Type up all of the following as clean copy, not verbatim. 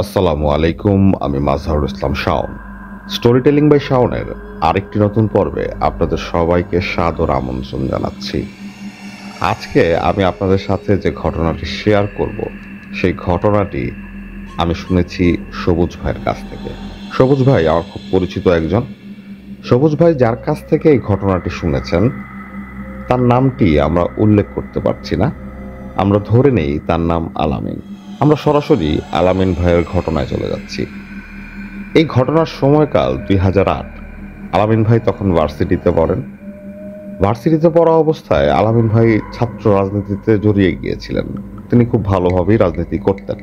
আসসালামু আলাইকুম। আমি Mazharul Islam Shaon. Story telling by শাওনের আরেকটি নতুন পর্বে আপনাদের সবাইকে সাদর আমন্ত্রণ জানাচ্ছি। আজকে আমি আপনাদের সাথে যে ঘটনাটি শেয়ার করব, সেই ঘটনাটি আমি শুনেছি সবুজ ভাইয়ের কাছ থেকে। সবুজ ভাই আমার খুব পরিচিত একজন। সবুজ ভাই যার কাছ থেকে এই ঘটনাটি শুনেছেন, তার নামটি আমরা উল্লেখ করতে পারছি না। আমরা ধরে নেই তার নাম আলামিন। আমরা সরাসরি আলামিন ভাইয়ের ঘটনায় চলে যাচ্ছি। এই ঘটনার সময়কাল 2008। আলামিন ভাই তখন ভার্সিটিতে পড়েন। ভার্সিটিতে পড়া অবস্থায় আলামিন ভাই ছাত্র রাজনীতিতে জড়িয়ে গিয়েছিলেন। তিনি খুব ভালোভাবেই রাজনীতি করতেন।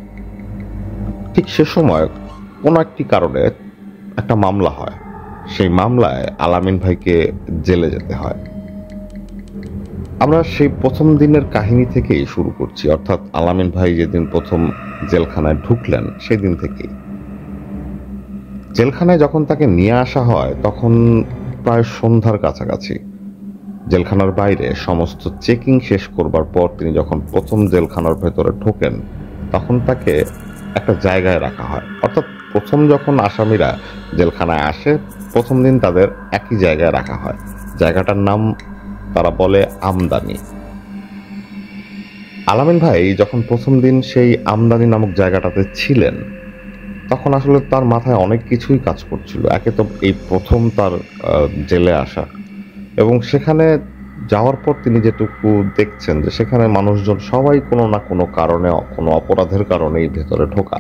ঠিক সে সময় কোনো একটি কারণে একটা মামলা হয়। সেই মামলায় আলামিন ভাইকে জেলে যেতে হয়। আমরা সেই প্রথম দিনের কাহিনী থেকেই শুরু করছি, অর্থাৎ আলামিন ভাই যেদিন প্রথম জেলখানায় ঢুকলেন সেদিন থেকেই। জেলখানায় যখন তাকে নিয়ে আসা হয় তখন প্রায় সন্ধ্যার কাছাকাছি। জেলখানার বাইরে সমস্ত চেকিং শেষ করবার পর তিনি যখন প্রথম জেলখানার ভেতরে ঢোকেন, তখন তাকে একটা জায়গায় রাখা হয়। অর্থাৎ প্রথম যখন আসামিরা জেলখানায় আসে, প্রথম দিন তাদের একই জায়গায় রাখা হয়। জায়গাটার নাম তারা বলে আমদানি। আলামিন ভাই যখন প্রথম দিন সেই আমদানি নামক জায়গাটাতে ছিলেন, তখন আসলে তার মাথায় অনেক কিছুই কাজ করছিল। একে তো এই প্রথম তার জেলে আসা, এবং সেখানে যাওয়ার পর তিনি যেটুকু দেখছেন যে সেখানে মানুষজন সবাই কোনো না কোনো কারণে, কোনো অপরাধের কারণেই ভেতরে ঢোকা।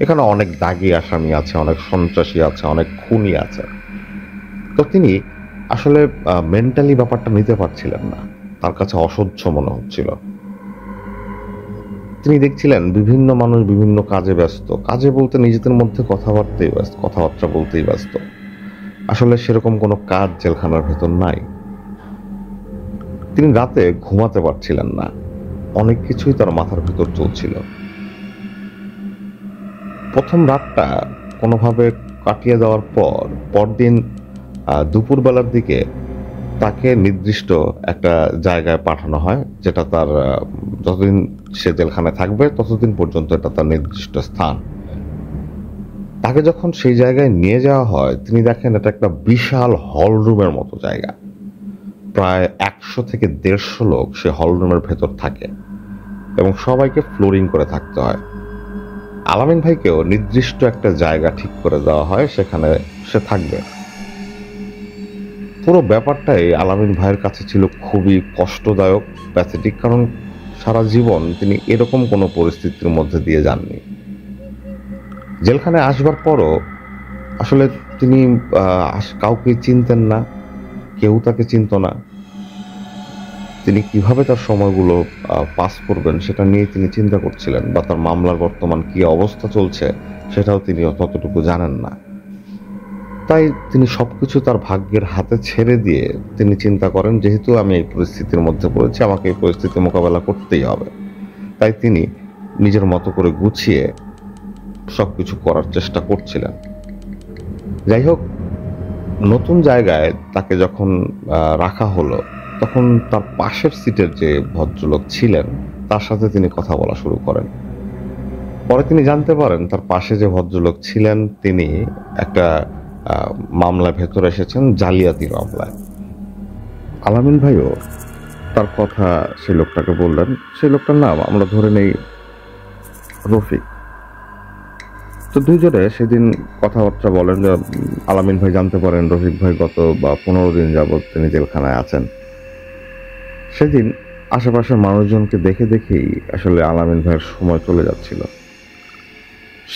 এখানে অনেক দাগী আসামি আছে, অনেক সন্ত্রাসী আছে, অনেক খুনি আছে। তো তিনি আসলে মেন্টালি ব্যাপারটা নিতে পারছিলেন না। তার কাছে অসহ্য মনে হচ্ছিল। তিনি দেখছিলেন বিভিন্ন মানুষ বিভিন্ন কাজে ব্যস্ত। কাজে বলতে নিজেদের মধ্যে কথাবার্তা বলতেই ব্যস্ত। আসলে সেরকম কোনো কাজ জেলখানার ভেতর নাই। তিনি রাতে ঘুমাতে পারছিলেন না। অনেক কিছুই তার মাথার ভেতর চলছিল। প্রথম রাতটা কোনোভাবে কাটিয়ে দেওয়ার পর পরদিন দুপুরবেলার দিকে তাকে নির্দিষ্ট একটা জায়গায় পাঠানো হয়, যেটা তার যতদিন সে জেলখানায় থাকবে ততদিন পর্যন্ত এটা তার নির্দিষ্ট স্থান। তাকে যখন সেই জায়গায় নিয়ে যাওয়া হয়, তিনি দেখেন এটা একটা বিশাল হল রুমের মতো জায়গা। প্রায় 100 থেকে 150 লোক সে হল রুমের ভেতর থাকে, এবং সবাইকে ফ্লোরিং করে থাকতে হয়। আলামিন ভাইকেও নির্দিষ্ট একটা জায়গা ঠিক করে দেওয়া হয়, সেখানে সে থাকবে। পুরো ব্যাপারটাই আলামিন ভাইয়ের কাছে ছিল খুবই কষ্টদায়ক, প্যাথেটিক, কারণ সারা জীবন তিনি এরকম কোনো পরিস্থিতির মধ্যে দিয়ে যাননি। জেলখানায় আসবার পরও আসলে তিনি কাউকে চিনতেন না, কেউ তাকে চিনত না। তিনি কিভাবে তার সময়গুলো পাস করবেন সেটা নিয়ে তিনি চিন্তা করছিলেন, বা তার মামলার বর্তমান কি অবস্থা চলছে সেটাও তিনি ততটুকু জানেন না। তাই তিনি সবকিছু তার ভাগ্যের হাতে ছেড়ে দিয়ে তিনি চিন্তা করেন, যেহেতু আমি এই পরিস্থিতির মধ্যে পড়েছি, আমাকে এই পরিস্থিতি মোকাবেলা করতেই হবে। তাই তিনি নিজের মতো করে গুছিয়ে সবকিছু করার চেষ্টা করছিলেন। যাই হোক, নতুন জায়গায় তাকে যখন রাখা হলো, তখন তার পাশের সিটের যে ভদ্রলোক ছিলেন তার সাথে তিনি কথা বলা শুরু করেন। পরে তিনি জানতে পারেন তার পাশে যে ভদ্রলোক ছিলেন তিনি একটা মামলায় ভেতরে এসেছেন, জালিয়াতি মামলায়। আলামিন ভাইও তার কথা সেই লোকটাকে বললেন। সেই লোকটার নাম আমরা ধরে নেই রফিক। তো দুইজনে সেদিন কথাবার্তা বলেন। যে আলামিন ভাই জানতে পারেন রফিক ভাই গত 15 দিন যাবৎ তিনি জেলখানায় আছেন। সেদিন আশেপাশের মানুষজনকে দেখে দেখেই আসলে আলামিন ভাইয়ের সময় চলে যাচ্ছিল।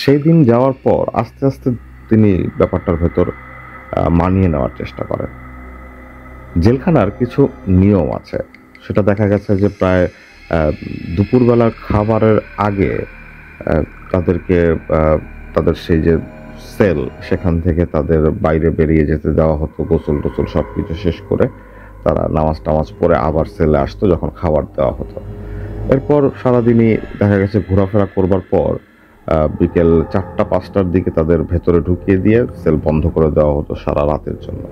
সেই দিন যাওয়ার পর আস্তে আস্তে তিনি ব্যাপারটার ভেতর মানিয়ে নেওয়ার চেষ্টা করেন। জেলখানার কিছু নিয়ম আছে, সেটা দেখা গেছে যে প্রায় দুপুরবেলার খাবারের আগে তাদেরকে তাদের সেই যে সেল, সেখান থেকে তাদের বাইরে বেরিয়ে যেতে দেওয়া হতো। গোসল টোসল সব কিছু শেষ করে তারা নামাজ টামাজ পরে আবার সেলে আসতো যখন খাবার দেওয়া হতো। এরপর সারাদিনই দেখা গেছে ঘোরাফেরা করবার পর বিকেল 4টা-5টার দিকে তাদের ভেতরে ঢুকিয়ে দিয়ে সেল বন্ধ করে দেওয়া হতো সারা রাতের জন্য।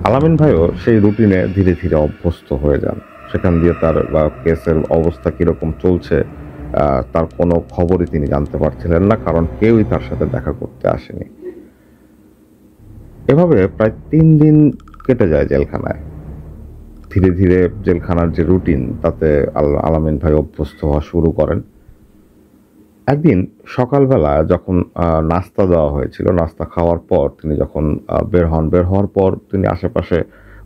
আলামিন ভাইও সেই রুটিনে ধীরে ধীরে অভ্যস্ত হয়ে যান। সেখান দিয়ে তার কেসের অবস্থা কিরকম চলছে তার কোনো খবরই তিনি জানতে পারছিলেন না, কারণ কেউই তার সাথে দেখা করতে আসেনি। এভাবে প্রায় 3 দিন কেটে যায় জেলখানায়। ধীরে ধীরে জেলখানার যে রুটিন তাতে আলামিন ভাই অভ্যস্ত হওয়া শুরু করেন। একদিন সকালবেলা যখন নাস্তা দেওয়া হয়েছিল, নাস্তা খাওয়ার পর তিনি যখন বের হওয়ার পর তিনি আশেপাশে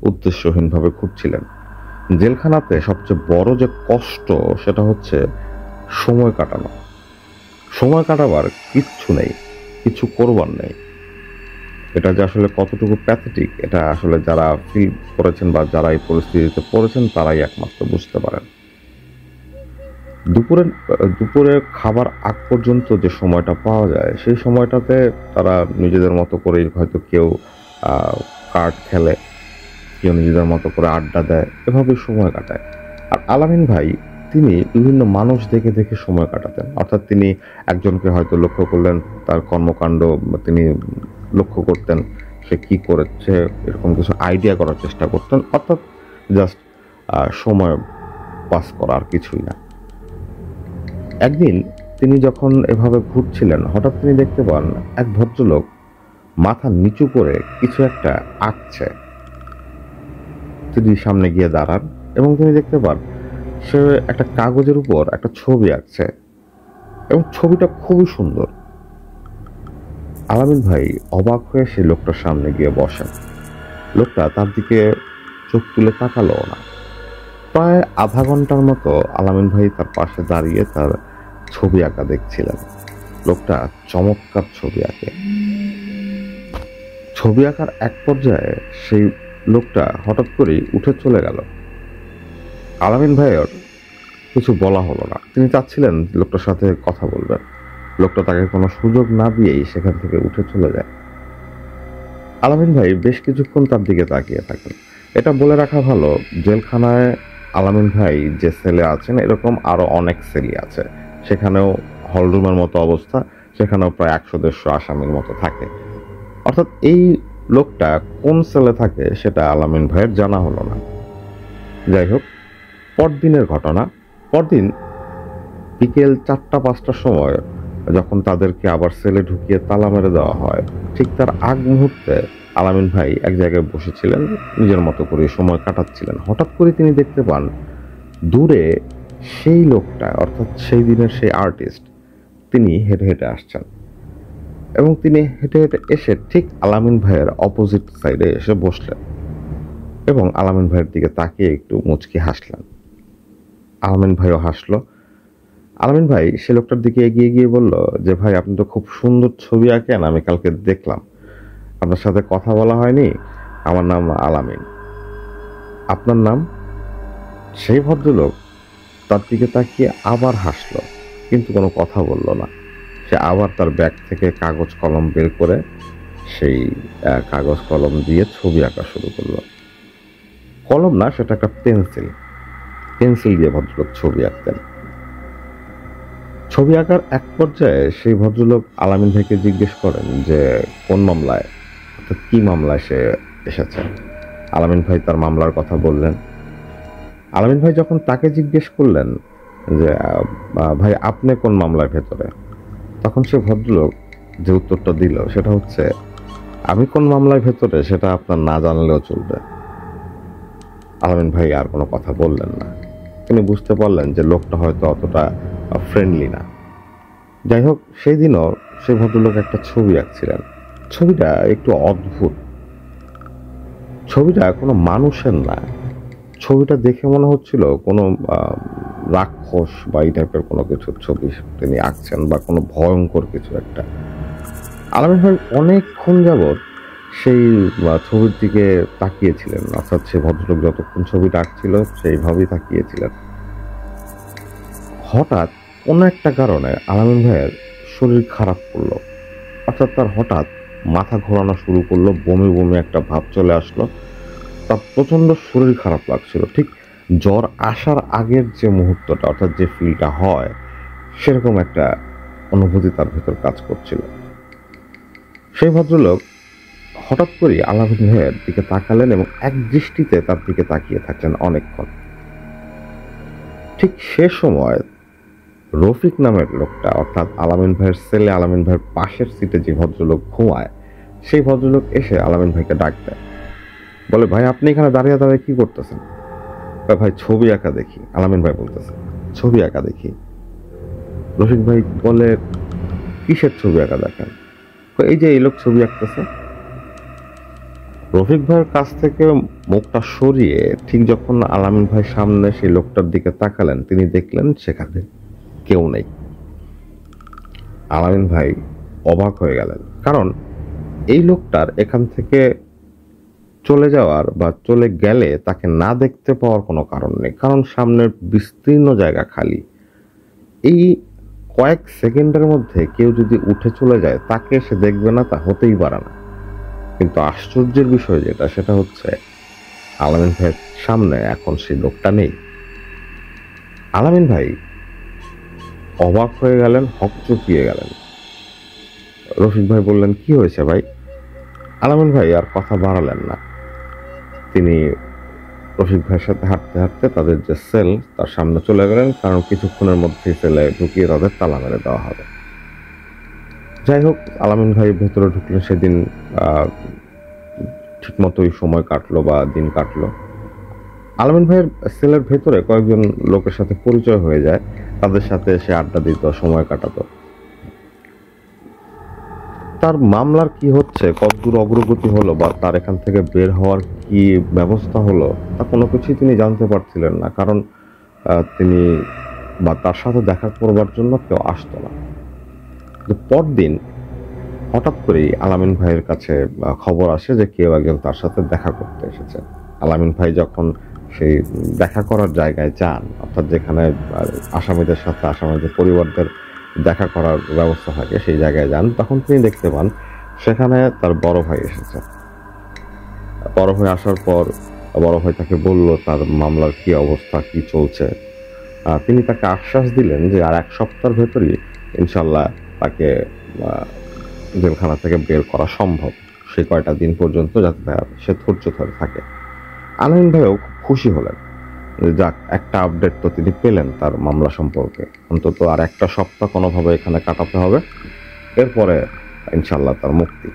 উদ্দেশ্যহীনভাবে ঘুরছিলেন। জেলখানাতে সবচেয়ে বড় যে কষ্ট সেটা হচ্ছে সময় কাটানো। সময় কাটাবার কিচ্ছু নেই, কিছু করবার নেই। এটা যে আসলে কতটুকু প্যাথেটিক, এটা আসলে যারা ফিল করেছেন বা যারা এই পরিস্থিতিতে পড়েছেন তারাই একমাত্র বুঝতে পারেন। দুপুরে খাবার আগ পর্যন্ত যে সময়টা পাওয়া যায় সেই সময়টাতে তারা নিজেদের মতো করে হয়তো কেউ কার্ড খেলে, কেউ নিজেদের মতো করে আড্ডা দেয়, এভাবে সময় কাটায়। আর আলামিন ভাই তিনি বিভিন্ন মানুষ দেখে দেখে সময় কাটাতেন। অর্থাৎ তিনি একজনকে হয়তো লক্ষ্য করলেন, তার কর্মকাণ্ড তিনি লক্ষ্য করতেন, সে কি করেছে এরকম কিছু আইডিয়া করার চেষ্টা করতেন। অর্থাৎ জাস্ট সময় পাস করা, আর কিছুই না। একদিন তিনি যখন এভাবে ঘুরছিলেন, হঠাৎ তিনি দেখতে পান এক ভদ্রলোক মাথা নিচু করে কিছু একটা আঁকছে। তিনি সামনে গিয়ে দাঁড়ান এবং তিনি দেখতে পান সে একটা কাগজের উপর একটা ছবি আঁকছে এবং ছবিটা খুবই সুন্দর। আলামিন ভাই অবাক হয়ে সেই লোকটার সামনে গিয়ে বসেন। লোকটা তার দিকে চোখ তুলে তাকালো না। প্রায় আধা ঘন্টার মতো আলামিন ভাই তার পাশে দাঁড়িয়ে তার ছবি আঁকা দেখছিলেন। লোকটা চমৎকার ছবি আঁকে। ছবি আঁকার এক পর্যায়ে সেই লোকটা হঠাৎ করেই উঠে চলে গেল। আলামিন ভাইয়ের কিছু বলা হলো না। তিনি চাচ্ছিলেন লোকটার সাথে কথা বলবেন, লোকটা তাকে কোনো সুযোগ না দিয়েই সেখান থেকে উঠে চলে যায়। আলামিন ভাই বেশ কিছুক্ষণ তার দিকে তাকিয়ে থাকেন। এটা বলে রাখা ভালো, জেলখানায় আলামিন ভাই যে সেলে আছেন এরকম আরো অনেক সেলই আছে। সেখানেও হলরুমের মতো অবস্থা, সেখানেও প্রায় 100-150 আসামির মতো থাকে। অর্থাৎ এই লোকটা কোন সেলে থাকে সেটা আলামিন ভাইয়ের জানা হলো না। যাই হোক, পরদিনের ঘটনা। পরদিন বিকেল 4টা-5টার সময় যখন তাদেরকে আবার সেলে ঢুকিয়ে তালা মেরে দেওয়া হয়, ঠিক তার আগ মুহূর্তে আলামিন ভাই এক জায়গায় বসেছিলেন, নিজের মতো করে সময় কাটাচ্ছিলেন। হঠাৎ করে তিনি দেখতে পান দূরে সেই লোকটা, অর্থাৎ সেই দিনের সেই আর্টিস্ট, তিনি হেঁটে হেঁটে আসছেন এবং তিনি হেঁটে হেঁটে এসে ঠিক আলামিন ভাইয়ের অপোজিট সাইডে এসে বসলেন এবং আলামিন ভাইয়ের দিকে তাকিয়ে একটু মুচকি হাসলেন। আলামিন ভাইও হাসলো। আলামিন ভাই সে লোকটার দিকে এগিয়ে গিয়ে বলল যে, ভাই আপনি তো খুব সুন্দর ছবি আঁকেন, আমি কালকে দেখলাম, আপনার সাথে কথা বলা হয়নি, আমার নাম আলামিন, আপনার নাম? সেই ভদ্রলোক তার দিকে তাকিয়ে আবার হাসলো, কিন্তু কোনো কথা বলল না। সে আবার তার ব্যাগ থেকে কাগজ কলম বের করে সেই কাগজ কলম দিয়ে ছবি আঁকা শুরু করলো। কলম না, সেটা একটা পেন্সিল। পেন্সিল দিয়ে ভদ্রলোক ছবি আঁকতেন। ছবি আঁকার এক পর্যায়ে সেই ভদ্রলোক আলামিন ভাইকে জিজ্ঞেস করেন যে কোন মামলায়, অর্থাৎ কি মামলায় সে এসেছে। আলামিন ভাই তার মামলার কথা বললেন। আলামিন ভাই যখন তাকে জিজ্ঞেস করলেন যে ভাই আপনি কোন মামলার ভেতরে, তখন সে ভদ্রলোক যে উত্তরটা দিল সেটা হচ্ছে, আমি কোন মামলার ভেতরে সেটা আপনার না জানলেও চলবে। আলামিন ভাই আর কোনো কথা বললেন না। তিনি বুঝতে পারলেন যে লোকটা হয়তো অতটা ফ্রেন্ডলি না। যাই হোক, সেই দিনও সেই ভদ্রলোক একটা ছবি আঁকছিলেন। ছবিটা একটু অদ্ভুত। ছবিটা কোনো মানুষের না। ছবিটা দেখে মনে হচ্ছিল কোনো রাক্ষস বা এই টাইপের কোনো কিছুর ছবি তিনি আঁকছেন, বা কোনো ভয়ঙ্কর কিছু একটা। আলামিন ভাই অনেকক্ষণ যাবৎ সেই ছবির দিকে তাকিয়েছিলেন। অর্থাৎ সে ভদ্রলোক যতক্ষণ ছবিটা আঁকছিল সেইভাবেই তাকিয়েছিলেন। হঠাৎ কোনো একটা কারণে আলামিন ভাইয়ের শরীর খারাপ করলো। অর্থাৎ তার হঠাৎ মাথা ঘোরানো শুরু করলো, বমি বমি একটা ভাব চলে আসলো, তার প্রচন্ড শরীর খারাপ লাগছিল। ঠিক জ্বর আসার আগের যে মুহূর্তটা, অর্থাৎ যে ফিলটা হয়, সেরকম একটা অনুভূতি তার ভেতর কাজ করছিল। সেই ভদ্রলোক হঠাৎ করে আলামিন ভাইয়ের দিকে তাকালেন এবং এক দৃষ্টিতে তার দিকে তাকিয়ে থাকলেন অনেকক্ষণ। ঠিক সে সময় রফিক নামের লোকটা, অর্থাৎ আলামিন ভাইয়ের ছেলে আলামিন ভাইয়ের পাশের সিটে যে ভদ্রলোক ঘুমায়, সেই ভদ্রলোক এসে আলামিন ভাইকে ডাক দেয়, বলে ভাই আপনি এখানে দাঁড়িয়ে দাঁড়িয়ে কি করতেছেন? ভাই ছবি আঁকা দেখি। আলামিন ভাই বলতেছে ছবি আঁকা দেখি। রফিক ভাই বলে কিসের ছবি আঁকা দেখেন? এই যে এই লোক ছবি আঁকতেছে। রফিক ভাইয়ের কাছ থেকে মুখটা সরিয়ে ঠিক যখন আলামিন ভাই সামনে সেই লোকটার দিকে তাকালেন, তিনি দেখলেন সেখানে কেউ নেই। আলামিন ভাই অবাক হয়ে গেলেন, কারণ এই লোকটার এখান থেকে চলে যাওয়ার বা চলে গেলে তাকে না দেখতে পাওয়ার কোনো কারণ নেই, কারণ সামনের বিস্তীর্ণ জায়গা খালি। এই কয়েক সেকেন্ডের মধ্যে কেউ যদি উঠে চলে যায় তাকে সে দেখবে না, তা হতেই পারে না। কিন্তু আশ্চর্যের বিষয় যেটা, সেটা হচ্ছে আলামিন ভাইয়ের সামনে এখন সেই লোকটা নেই। আলামিন ভাই অবাক হয়ে গেলেন, হকচকিয়ে গেলেন। রফিক ভাই বললেন কি হয়েছে ভাই? আলামিন ভাই আর কথা বাড়ালেন না। তিনি রফিক ভাইয়ের সাথে হাঁটতে হাঁটতে তাদের যে সেল তার সামনে চলে গেলেন, কারণ কিছুক্ষণের মধ্যেই সেলে ঢুকিয়ে তাদের তালা মেরে দেওয়া হবে। যাই হোক, আলামিন ভাই ভেতরে ঢুকলেন। সেদিন ঠিক মতোই সময় কাটলো বা দিন কাটলো। আলামিন ভাইয়ের সেলের ভেতরে কয়েকজন লোকের সাথে পরিচয় হয়ে যায়, তাদের সাথে সে আড্ডা দিত, সময় কাটাতো। তার মামলার কি হচ্ছে, কতদূর অগ্রগতি হলো, বা তার এখান থেকে বের হওয়ার কি ব্যবস্থা হলো, তা কোনো কিছুই তিনি জানতে পারছিলেন না, কারণ তিনি বা তার সাথে দেখা করবার জন্য কেউ আসতো না। পরদিন হঠাৎ করেই আলামিন ভাইয়ের কাছে খবর আসে যে কেউ একজন তার সাথে দেখা করতে এসেছে। আলামিন ভাই যখন সেই দেখা করার জায়গায় যান, অর্থাৎ যেখানে আসামিদের সাথে আসামিদের পরিবারদের দেখা করার ব্যবস্থা থাকে, সেই জায়গায় যান, তখন তিনি দেখতে পান সেখানে তার বড় ভাই এসেছে। বড় ভাই আসার পর বড় ভাই তাকে বলল তার মামলার কি অবস্থা, কি চলছে। তিনি তাকে আশ্বাস দিলেন যে আর 1 সপ্তাহের ভেতরই ইনশাল্লাহ তাকে জেলখানা থেকে বের করা সম্ভব, সে কয়টা দিন পর্যন্ত যাতে সে ধৈর্য ধরে থাকে। আলামিন ভাইও খুব খুশি হলেন, যাক একটা আপডেট তো তিনি পেলেন তার মামলা সম্পর্কে, অন্তত আর 1টা সপ্তাহ কোনোভাবে এখানে কাটাতে হবে, এরপরে ইনশাল্লাহ তার মুক্তি।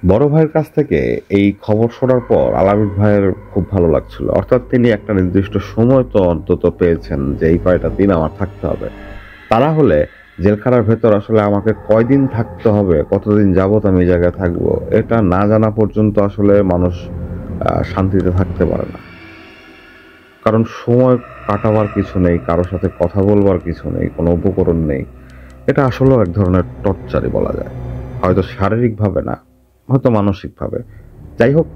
বড় ভাইয়ের কাছ থেকে এই খবর শোনার পর আলামিন ভাইয়ের খুব ভালো লাগছিল, অর্থাৎ তিনি একটা নির্দিষ্ট সময় তো অন্তত পেয়েছেন যে এই কয়টা দিন আমার থাকতে হবে। তারা হলে জেলখানার ভেতর আসলে আমাকে কয়দিন থাকতে হবে, কতদিন যাবত আমি এই জায়গায় থাকবো, এটা না জানা পর্যন্ত আসলে মানুষ শান্তিতে থাকতে পারে না। কারণ সময় কাটাবার কিছু নেই, কারোর সাথে কথা বলবার কিছু নেই, কোনো উপকরণ নেই। এটা আসলেও এক ধরনের টর্চারই বলা যায়, হয়তো শারীরিকভাবে না, হয়তো মানসিকভাবে। যাই হোক,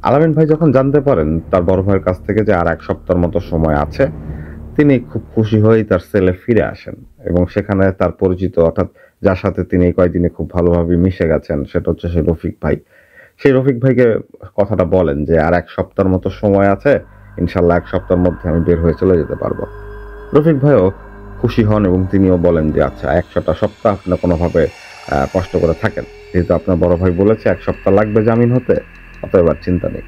আলামিন ভাই যখন জানতে পারেন তার বড় ভাইয়ের কাছ থেকে যে আর 1 সপ্তাহের মতো সময় আছে, তিনি খুব খুশি হয়েই তার সেলে ফিরে আসেন এবং সেখানে তার পরিচিত, অর্থাৎ যার সাথে তিনি এই কয়েকদিনে খুব ভালোভাবে মিশে গেছেন, সেটা হচ্ছে সেই রফিক ভাই। সেই রফিক ভাইকে কথাটা বলেন যে আর 1 সপ্তাহের মতো সময় আছে, ইনশাল্লাহ 1 সপ্তাহের মধ্যে আমি বের হয়ে চলে যেতে পারবো। রফিক ভাইও খুশি হন এবং তিনিও বলেন যে আচ্ছা 1টা সপ্তাহ আপনার কোনোভাবে কষ্ট করে থাকেন, যেহেতু আপনার বড় ভাই বলেছে 1 সপ্তাহ লাগবে জামিন হতে, অতএব আর চিন্তা নেই।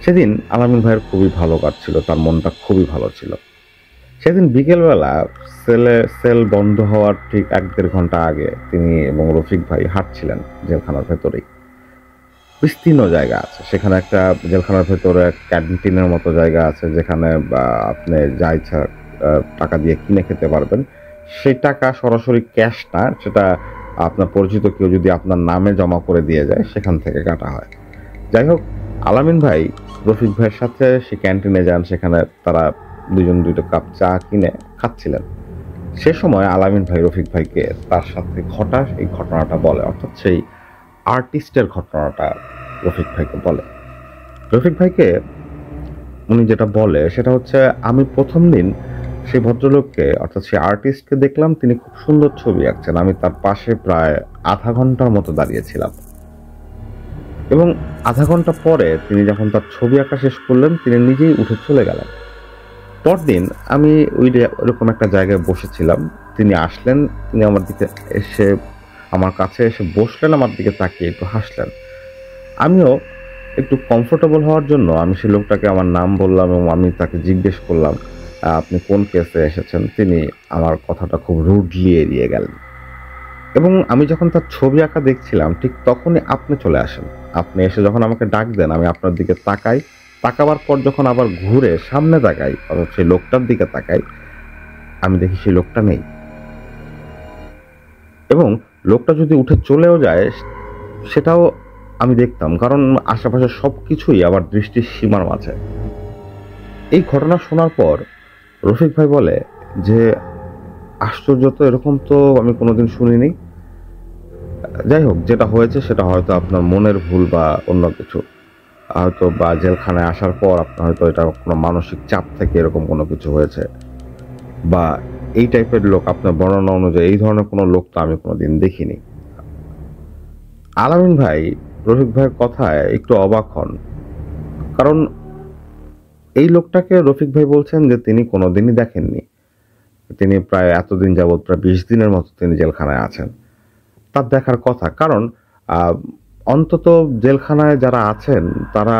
সেদিন আলামিন ভাইয়ের খুবই ভালো কাটছিল, তার মনটা খুবই ভালো ছিল। সেদিন বিকেলবেলা সেল বন্ধ হওয়ার ঠিক 1-1.5 ঘন্টা আগে তিনি এবং রফিক ভাই হাঁটছিলেন জেলখানার ভেতরেই। বিস্তীর্ণ জায়গা আছে সেখানে, একটা জেলখানার ভেতরে ক্যান্টিনের মতো জায়গা আছে যেখানে আপনি যা ইচ্ছা টাকা দিয়ে কিনে খেতে পারবেন। সেই টাকা সরাসরি ক্যাশ না, সেটা আপনার পরিচিত কেউ যদি আপনার নামে জমা করে দিয়ে যায় সেখান থেকে কাটা হয়। যাই হোক, আলামিন ভাই রফিক ভাইয়ের সাথে সে ক্যান্টিনে যান, সেখানে তারা দুজন 2টা কাপ চা কিনে খাচ্ছিলেন। সে সময় আলামিন ভাই রফিক ভাইকে তার সাথে ঘটা এই ঘটনাটা বলে, অর্থাৎ সেই আর্টিস্টের ঘটনাটা রফিক ভাইকে বলে। রফিক ভাইকে উনি যেটা বলে সেটা হচ্ছে, আমি প্রথম দিন সেই ভদ্রলোককে, অর্থাৎ সেই আর্টিস্টকে দেখলাম, তিনি খুব সুন্দর ছবি আঁকছেন, আমি তার পাশে প্রায় আধা ঘন্টার মতো দাঁড়িয়েছিলাম এবং আধা ঘন্টা পরে তিনি যখন তার ছবি আঁকা শেষ করলেন তিনি নিজেই উঠে চলে গেলেন। পরদিন আমি ওইরকম একটা জায়গায় বসেছিলাম, তিনি আসলেন, তিনি আমার দিকে এসে আমার কাছে এসে বসলেন, আমার দিকে তাকিয়ে একটু হাসলেন। আমিও একটু কমফোর্টেবল হওয়ার জন্য আমি সেই লোকটাকে আমার নাম বললাম এবং আমি তাকে জিজ্ঞেস করলাম, আপনি কোন কেসে এসেছেন? তিনি আমার কথাটা খুব রুডলি এড়িয়ে গেলেন এবং আমি যখন তার ছবি আঁকা দেখছিলাম ঠিক তখনই আপনি চলে আসেন। আপনি এসে যখন আমাকে ডাক দেন আমি আপনার দিকে তাকাই, তাকাবার পর যখন আবার ঘুরে সামনে তাকাই অর্থাৎ সেই লোকটার দিকে তাকাই, আমি দেখি সেই লোকটা নেই এবং লোকটা যদি উঠে চলেও যায় সেটাও আমি দেখতাম, কারণ আশেপাশে সবকিছুই আবার দৃষ্টির সীমার মাঝে। এই ঘটনা শোনার পর রফিক ভাই বলে যে আশ্চর্য তো, এরকম তো আমি কোনোদিন শুনিনি। যাই হোক, যেটা হয়েছে সেটা হয়তো আপনার মনের ভুল বা অন্য কিছু, হয়তো বা জেলখানায় আসার পর আপনার হয়তো এটা কোনো মানসিক চাপ থেকে এরকম কোনো কিছু হয়েছে, বা এই টাইপের লোক আপনার বর্ণনা অনুযায়ী এই ধরনের কোনো লোক তো আমি কোনোদিন দেখিনি। আলামিন ভাই রফিক ভাইয়ের কথায় একটু অবাক হন, কারণ এই লোকটাকে রফিক ভাই বলছেন যে তিনি কোনোদিনই দেখেননি। তিনি প্রায় এতদিন যাবৎ প্রায় 20 দিনের মতো তিনি জেলখানায় আছেন। তার দেখার কথা, কারণ অন্তত জেলখানায় যারা আছেন তারা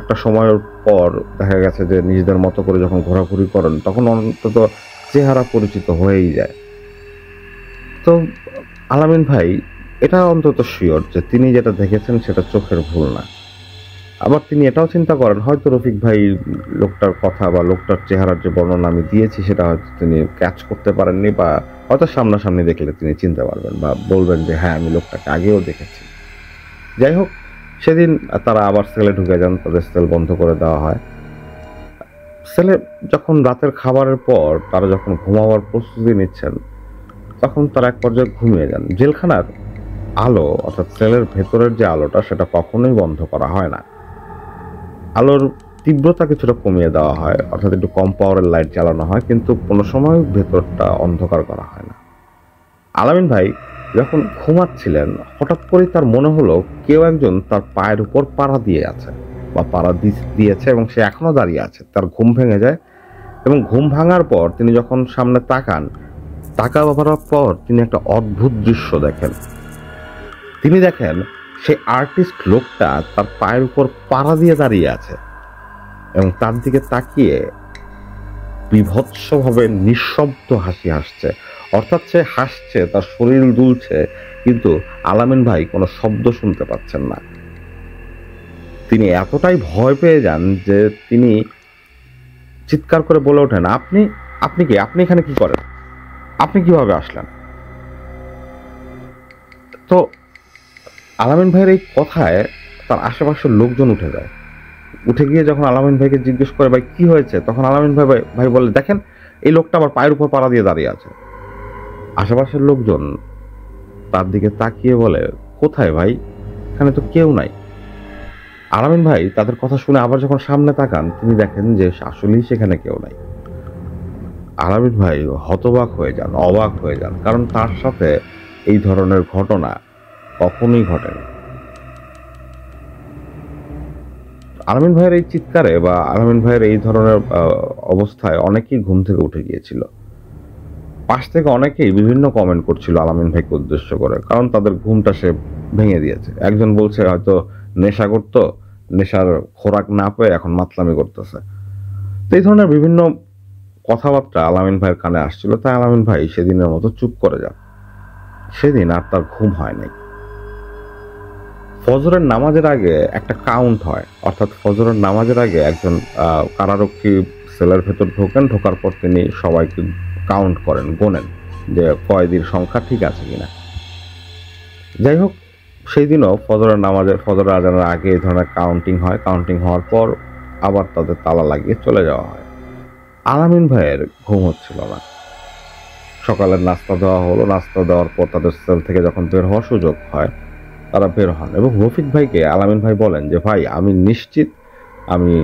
একটা সময়ের পর দেখা গেছে যে নিজেদের মতো করে যখন ঘোরাঘুরি করেন তখন অন্তত চেহারা পরিচিত হয়েই যায়। তো আলামিন ভাই এটা অন্তত শিওর যে তিনি যেটা দেখেছেন সেটা চোখের ভুল না। আবার তিনি এটাও চিন্তা করেন হয়তো রফিক ভাই লোকটার কথা বা লোকটার চেহারার যে বর্ণনা আমি দিয়েছি সেটা হয়তো তিনি ক্যাচ করতে পারেননি, বা হয়তো সামনাসামনি দেখলে তিনি চিনতে পারবেন বা বলবেন যে হ্যাঁ আমি লোকটাকে আগেও দেখেছি। যাই হোক, সেদিন তারা আবার সেলে ঢুকে যান, তাদের সেল বন্ধ করে দেওয়া হয়। সেলে যখন রাতের খাবারের পর তারা যখন ঘুমাবার প্রস্তুতি নিচ্ছেন তখন তারা এক পর্যায়ে ঘুমিয়ে যান। জেলখানার আলো অর্থাৎ সেলের ভেতরের যে আলোটা সেটা কখনোই বন্ধ করা হয় না। আলোর তীব্রতা কিছুটা কমিয়ে দেওয়া হয়, অর্থাৎ একটু কম পাওয়ারের লাইট জ্বালানো হয়, কিন্তু কোনো সময় ভেতরটা অন্ধকার করা হয় না। আলামিন ভাই যখন ঘুমাচ্ছিলেন হঠাৎ করে তার মনে হলো কেউ একজন তার পায়ের উপর পাড়া দিয়ে আছে বা পাড়া দিয়েছে এবং সে এখনো দাঁড়িয়ে আছে। তার ঘুম ভেঙে যায় এবং ঘুম ভাঙার পর তিনি যখন সামনে তাকাবার পর তিনি একটা অদ্ভুত দৃশ্য দেখেন। তিনি দেখেন সেই আর্টিস্ট লোকটা তার পায়ের উপর পাড়া দিয়ে দাঁড়িয়ে আছে এবং তার দিকে তাকিয়ে বিভৎসভাবে নিঃশব্দ হাসি হাসছে। অর্থাৎ সে হাসছে, তার শরীর দুলছে, কিন্তু আলামিন ভাই কোনো শব্দ শুনতে পাচ্ছেন না। তিনি এতটাই ভয় পেয়ে যান যে তিনি চিৎকার করে বলে ওঠেন, আপনি আপনি কি, আপনি এখানে কি করেন, আপনি কিভাবে আসলেন? তো আলামিন ভাইয়ের এই কথায় তার আশেপাশের লোকজন উঠে যায়। উঠে গিয়ে যখন আলামিন ভাইকে জিজ্ঞেস করে ভাই কি হয়েছে, তখন আলামিন ভাই বলে দেখেন এই লোকটা আমার পায়ের উপর পাড়া দিয়ে দাঁড়িয়ে আছে। আশেপাশের লোকজন তার দিকে তাকিয়ে বলে কোথায় ভাই, এখানে তো কেউ নাই। আলামিন ভাই তাদের কথা শুনে আবার যখন সামনে তাকান তিনি দেখেন যে আসলেই সেখানে কেউ নাই। আলামিন ভাই হতবাক হয়ে যান, অবাক হয়ে যান, কারণ তার সাথে এই ধরনের ঘটনা কখনোই ঘটেনি। আলামিন ভাইয়ের এই চিৎকারে বা আলামিন ভাইয়ের এই ধরনের অবস্থায় অনেকেই ঘুম থেকে উঠে গিয়েছিল। পাশ থেকে অনেকেই বিভিন্ন কমেন্ট করছিল আলামিন ভাইকে উদ্দেশ্য করে, কারণ তাদের ঘুমটা সে ভেঙে দিয়েছে। একজন বলছে হয়তো নেশা করতো, নেশার খোরাক না পেয়ে এখন মাতলামি করতেছে। তো এই ধরনের বিভিন্ন কথাবার্তা আলামিন ভাইয়ের কানে আসছিল, তাই আলামিন ভাই সেদিনের মতো চুপ করে যান। সেদিন আর তার ঘুম হয় নাই। ফজরের নামাজের আগে একটা কাউন্ট হয়, অর্থাৎ ফজরের নামাজের আগে একজন কারারক্ষী সেলের ভেতর ঢোকেন, ঢোকার পর তিনি সবাইকে কাউন্ট করেন, গোনেন যে কয়েদির সংখ্যা ঠিক আছে কিনা। যাই হোক, সেই দিনও ফজরের আজানের আগে এই ধরনের কাউন্টিং হয়। কাউন্টিং হওয়ার পর আবার তাদের তালা লাগিয়ে চলে যাওয়া হয়। আলামিন ভাইয়ের ঘুম হচ্ছিল না। সকালের নাস্তা দেওয়া হলো, নাস্তা দেওয়ার পর তাদের সেল থেকে যখন বের হওয়ার সুযোগ হয় তারা বের হন এবং রফিক ভাইকে আলামিন ভাই বলেন যে ভাই আমি নিশ্চিত আমি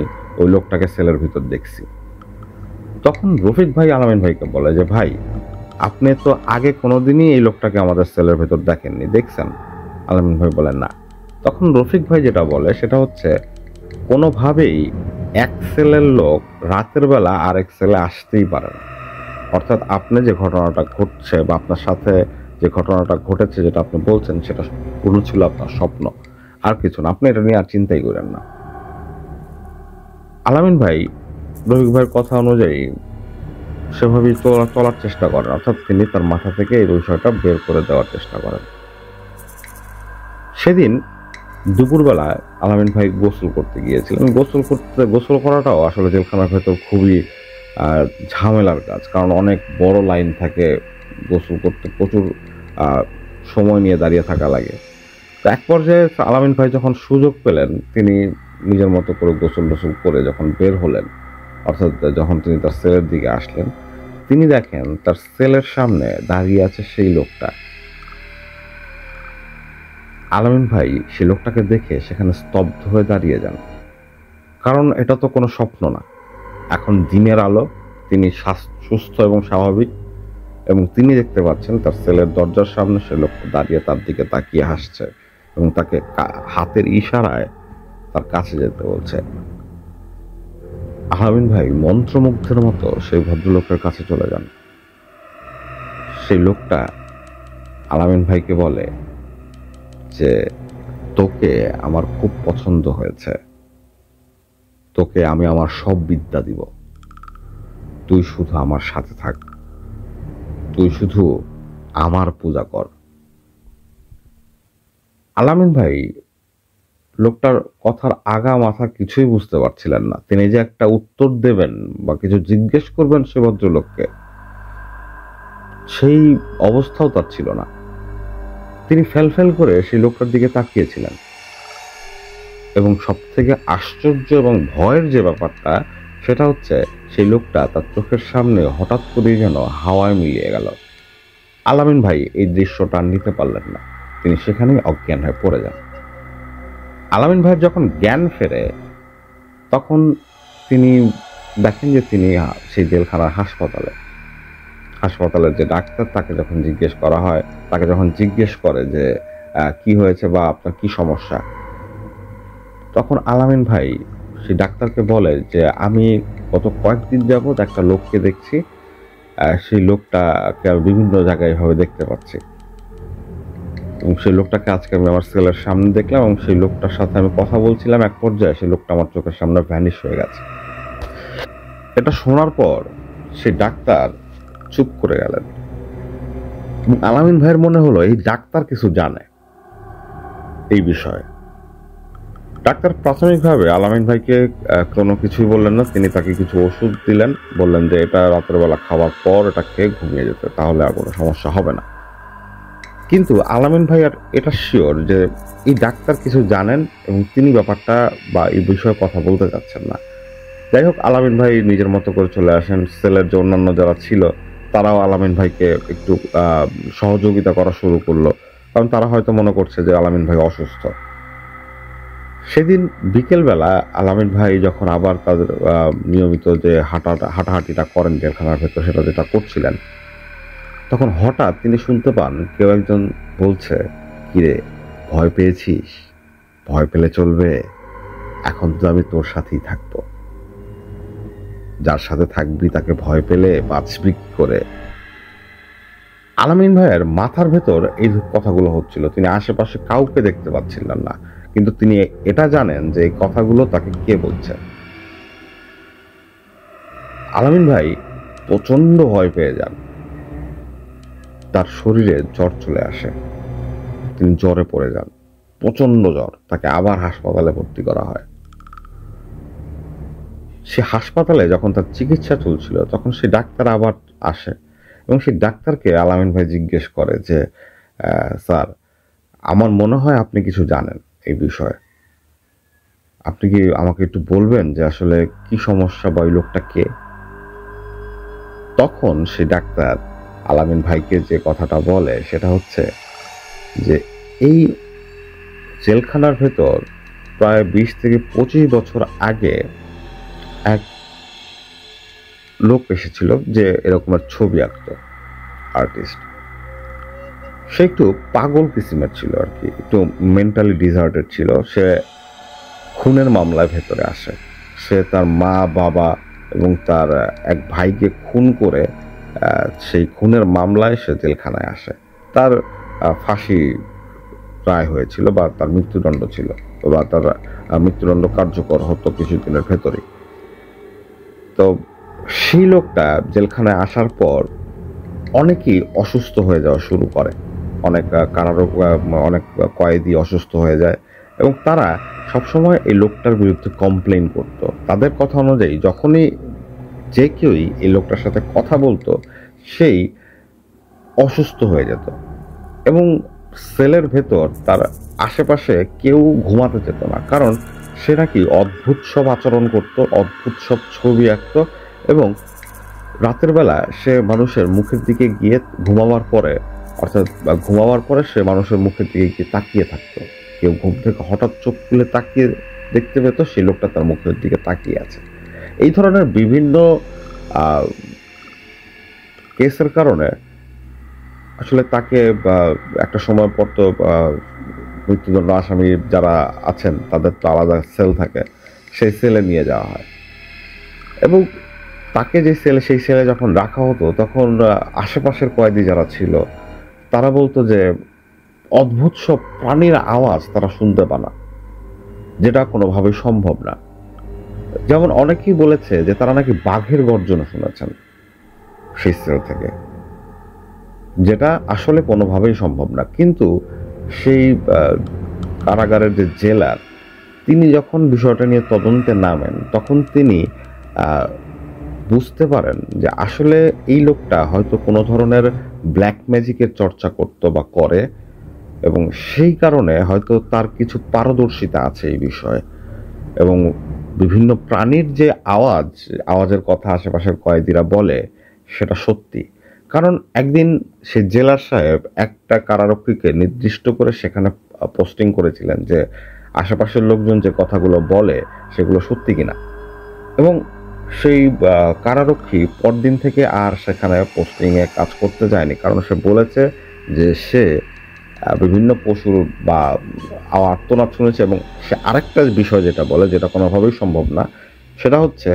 ওই লোকটাকে সেলের ভিতর দেখছি। তখন রফিক ভাই আলামিন ভাইকে বলে যে ভাই আপনি তো আগে কোনোদিনই এই লোকটাকে আমাদের সেলের ভেতর দেখেননি, দেখছেন? আলামিন ভাই বলেন না। তখন রফিক ভাই যেটা বলে সেটা হচ্ছে কোনোভাবেই এক সেলের লোক রাতের বেলা আরেক সেলে আসতেই পারে না। অর্থাৎ আপনি যে ঘটনাটা ঘটছে বা আপনার সাথে যে ঘটনাটা ঘটেছে যেটা আপনি বলছেন সেটা পুরো ছিল আপনার স্বপ্ন। আর কিছু না, আপনি এটা নিয়ে আর চিন্তাই করেন না। আলামিন ভাই রফিক ভাইয়ের কথা অনুযায়ী সেভাবেই চলার চেষ্টা করেন, অর্থাৎ তিনি তার মাথা থেকে এই বিষয়টা বের করে দেওয়ার চেষ্টা করেন। সেদিন দুপুরবেলায় আলামিন ভাই গোসল করতে গিয়েছিলেন। গোসল করাটাও আসলে জেলখানার ভেতর খুবই ঝামেলার কাজ, কারণ অনেক বড় লাইন থাকে, গোসল করতে প্রচুর সময় নিয়ে দাঁড়িয়ে থাকা লাগে। তো এক পর্যায়ে আলামিন ভাই যখন সুযোগ পেলেন, তিনি নিজের মতো করে গোসল টোসল করে যখন বের হলেন, অর্থাৎ যখন তিনি তার সেলের দিকে আসলেন, তিনি দেখেন তার সেলের সামনে দাঁড়িয়ে আছে সেই লোকটা। আলামিন ভাই সেই লোকটাকে দেখে সেখানে স্তব্ধ হয়ে দাঁড়িয়ে যান, কারণ এটা তো কোনো স্বপ্ন না। এখন দিনের আলো, তিনি সুস্থ এবং স্বাভাবিক, এবং তিনি দেখতে পাচ্ছেন তার সেলের দরজার সামনে সে লোকটা দাঁড়িয়ে তার দিকে তাকিয়ে হাসছে এবং তাকে হাতের ইশারায় তার কাছে যেতে বলছে। আলামিন ভাই মন্ত্রমুগ্ধের মতো সেই ভদ্রলোকের কাছে চলে যান। সেই লোকটা আলামিন ভাইকে বলে যে, তোকে আমার খুব পছন্দ হয়েছে, তোকে আমি আমার সব বিদ্যা দিব, তুই শুধু আমার সাথে থাক, তুই শুধু আমার পূজা কর। আলামিন ভাই লোকটার কথার আগা মাথা কিছুই বুঝতে পারছিলেন না। তিনি যে একটা উত্তর দেবেন বা কিছু জিজ্ঞেস করবেন সে ভদ্রলোককে, সেই অবস্থাও তার ছিল না। তিনি ফেল করে সেই লোকটার দিকে তাকিয়েছিলেন, এবং সব থেকে আশ্চর্য এবং ভয়ের যে ব্যাপারটা, সেটা হচ্ছে সেই লোকটা তার চোখের সামনে হঠাৎ করেই যেন হাওয়ায় মিলিয়ে গেল। আলামিন ভাই এই দৃশ্যটা নিতে পারলেন না, তিনি সেখানেই অজ্ঞান হয়ে পড়ে যান। আলামিন ভাইয়ের যখন জ্ঞান ফেরে, তখন তিনি দেখেন যে তিনি সেই জেলখানার হাসপাতালের যে ডাক্তার, তাকে যখন জিজ্ঞেস করে যে কি হয়েছে বা আপনার কি সমস্যা, তখন আলামিন ভাই সেই ডাক্তারকে বলে যে, আমি গত কয়েকদিন যাবৎ একটা লোককে দেখছি, সেই লোকটাকে আমি বিভিন্ন জায়গায় এভাবে দেখতে পাচ্ছি, এবং সেই লোকটাকে আজকে আমি আমার সেলের সামনে দেখলাম, এবং সেই লোকটার সাথে আমি কথা বলছিলাম, এক পর্যায়ে সেই লোকটা আমার চোখের সামনে ভ্যানিশ হয়ে গেছে। এটা শোনার পর সেই ডাক্তার চুপ করে গেলেন। আলামিন ভাইয়ের মনে হলো এই ডাক্তার কিছু জানে এই বিষয়ে। ডাক্তার প্রাথমিকভাবে আলামিন ভাইকে কোনো কিছুই বললেন না, তিনি তাকে কিছু ওষুধ দিলেন, বললেন যে এটা রাতের বেলা খাওয়ার পর এটা খেয়ে ঘুমিয়ে যেতে, তাহলে আর কোনো সমস্যা হবে না। কিন্তু আলামিন ভাই আর এটা শিওর যে এই ডাক্তার কিছু জানেন এবং তিনি ব্যাপারটা বা এই বিষয়ে কথা বলতে চাচ্ছেন না। যাই হোক, আলামিন ভাই নিজের মতো করে চলে আসেন। সেলের যে অন্যান্য যারা ছিল তারাও আলামিন ভাইকে একটু সহযোগিতা করা শুরু করলো, কারণ তারা হয়তো মনে করছে যে আলামিন ভাই অসুস্থ। সেদিন বিকেলবেলা আলামিন ভাই যখন আবার তাদের নিয়মিত যে হাঁটাহাঁটিটা করেন জেলখানার ভেতর, সেটা যেটা করছিলেন, তখন হঠাৎ তিনি শুনতে পান কেউ একজন বলছে, কিরে ভয় পেয়েছিস? ভয় পেলে চলবে, এখন তো আমি তোর সাথেই থাকবো, যার সাথে থাকবি তাকে ভয় পেলে বাঁচবি কি করে? আলামিন ভাইয়ের মাথার ভেতর এই কথাগুলো হচ্ছিল, তিনি আশেপাশে কাউকে দেখতে পাচ্ছিলেন না, কিন্তু তিনি এটা জানেন যে এই কথাগুলো তাকে কে বলছে। আলামিন ভাই প্রচন্ড ভয় পেয়ে যান, তার শরীরে জ্বর চলে আসে, তিনি জ্বরে পড়ে যান, প্রচন্ড জ্বর, তাকে আবার হাসপাতালে ভর্তি করা হয়। সে হাসপাতালে যখন তার চিকিৎসা চলছিল, তখন সে ডাক্তার আবার আসে, এবং সেই ডাক্তারকে আলামিন ভাই জিজ্ঞেস করে যে, স্যার, আমার মনে হয় আপনি কিছু জানেন এই বিষয়ে, আপনি কি আমাকে একটু বলবেন যে আসলে কি সমস্যা বা ওই লোকটা কে? তখন সে ডাক্তার আলামিন ভাইকে যে কথাটা বলে সেটা হচ্ছে যে, এই জেলখানার ভেতর প্রায় 20 থেকে 25 বছর আগে এক লোক এসেছিল যে এরকমের ছবি আঁকতো, আর্টিস্ট। সে একটু পাগল কিসিমের ছিল আর কি, একটু মেন্টালি ডিসঅর্ডার ছিল। সে খুনের মামলায় ভেতরে আসে, সে তার মা বাবা এবং তার এক ভাইকে খুন করে সেই খুনের মামলায় সে জেলখানায় আসে। তার ফাঁসি রায় হয়েছিল বা তার মৃত্যুদণ্ড ছিল বা তার মৃত্যুদণ্ড কার্যকর হতো কিছুদিনের ভেতরেই। তো সেই লোকটা জেলখানায় আসার পর অনেকেই অসুস্থ হয়ে যাওয়া শুরু করে, অনেক কারারোগ অনেক কয়েদি অসুস্থ হয়ে যায় এবং তারা সবসময় এই লোকটার বিরুদ্ধে কমপ্লেন করত। তাদের কথা অনুযায়ী যখনই যে কেউই এই লোকটার সাথে কথা বলতো সেই অসুস্থ হয়ে যেত এবং সেলের ভেতর তার আশেপাশে কেউ ঘুমাতে যেত না, কারণ সে নাকি অদ্ভুত সব আচরণ করত, অদ্ভুত সব ছবি আঁকতো এবং রাতের বেলা সে মানুষের মুখের দিকে গিয়ে ঘুমাবার পরে, অর্থাৎ ঘুমাবার পরে সে মানুষের মুখের দিকে গিয়ে তাকিয়ে থাকতো। কেউ ঘুম থেকে হঠাৎ চোখ খুলে তাকিয়ে দেখতে পেত সেই লোকটা তার মুখের দিকে তাকিয়ে আছে। এই ধরনের বিভিন্ন কেসের কারণে আসলে তাকে একটা সময় পর তো মৃত্যুদণ্ড আসামি যারা আছেন তাদের তো আলাদা সেল থাকে, সেই সেলে নিয়ে যাওয়া হয় এবং তাকে যে সেলে, সেই সেলে যখন রাখা হতো তখন আশেপাশের কয়েদি যারা ছিল তারা বলতো যে অদ্ভুত সব প্রাণীর আওয়াজ তারা শুনতে পানা, যেটা কোনোভাবেই সম্ভব না। যেমন অনেকেই বলেছে যে তারা নাকি বাঘের গর্জন শুনেছেন সেই সেল থেকে, যেটা আসলে কোনোভাবেই সম্ভব না। কিন্তু সেই কারাগারের যে জেলার, তিনি যখন বিষয়টা নিয়ে তদন্তে নামেন তখন তিনি বুঝতে পারেন যে আসলে এই লোকটা হয়তো কোনো ধরনের ব্ল্যাক ম্যাজিকের চর্চা করত বা করে এবং সেই কারণে হয়তো তার কিছু পারদর্শিতা আছে এই বিষয়ে এবং বিভিন্ন প্রাণীর যে আওয়াজের কথা আশেপাশের কয়েদিরা বলে সেটা সত্যি। কারণ একদিন সে জেলার সাহেব একটা কারারক্ষীকে নির্দিষ্ট করে সেখানে পোস্টিং করেছিলেন যে আশেপাশের লোকজন যে কথাগুলো বলে সেগুলো সত্যি কিনা, এবং সেই কারারক্ষী পরদিন থেকে আর সেখানে পোস্টিংয়ে কাজ করতে যায়নি, কারণ সে বলেছে যে সে বিভিন্ন পশুর বা আর্তনাদ শুনেছে এবং সে আরেকটা বিষয় যেটা বলে, যেটা কোনোভাবেই সম্ভব না, সেটা হচ্ছে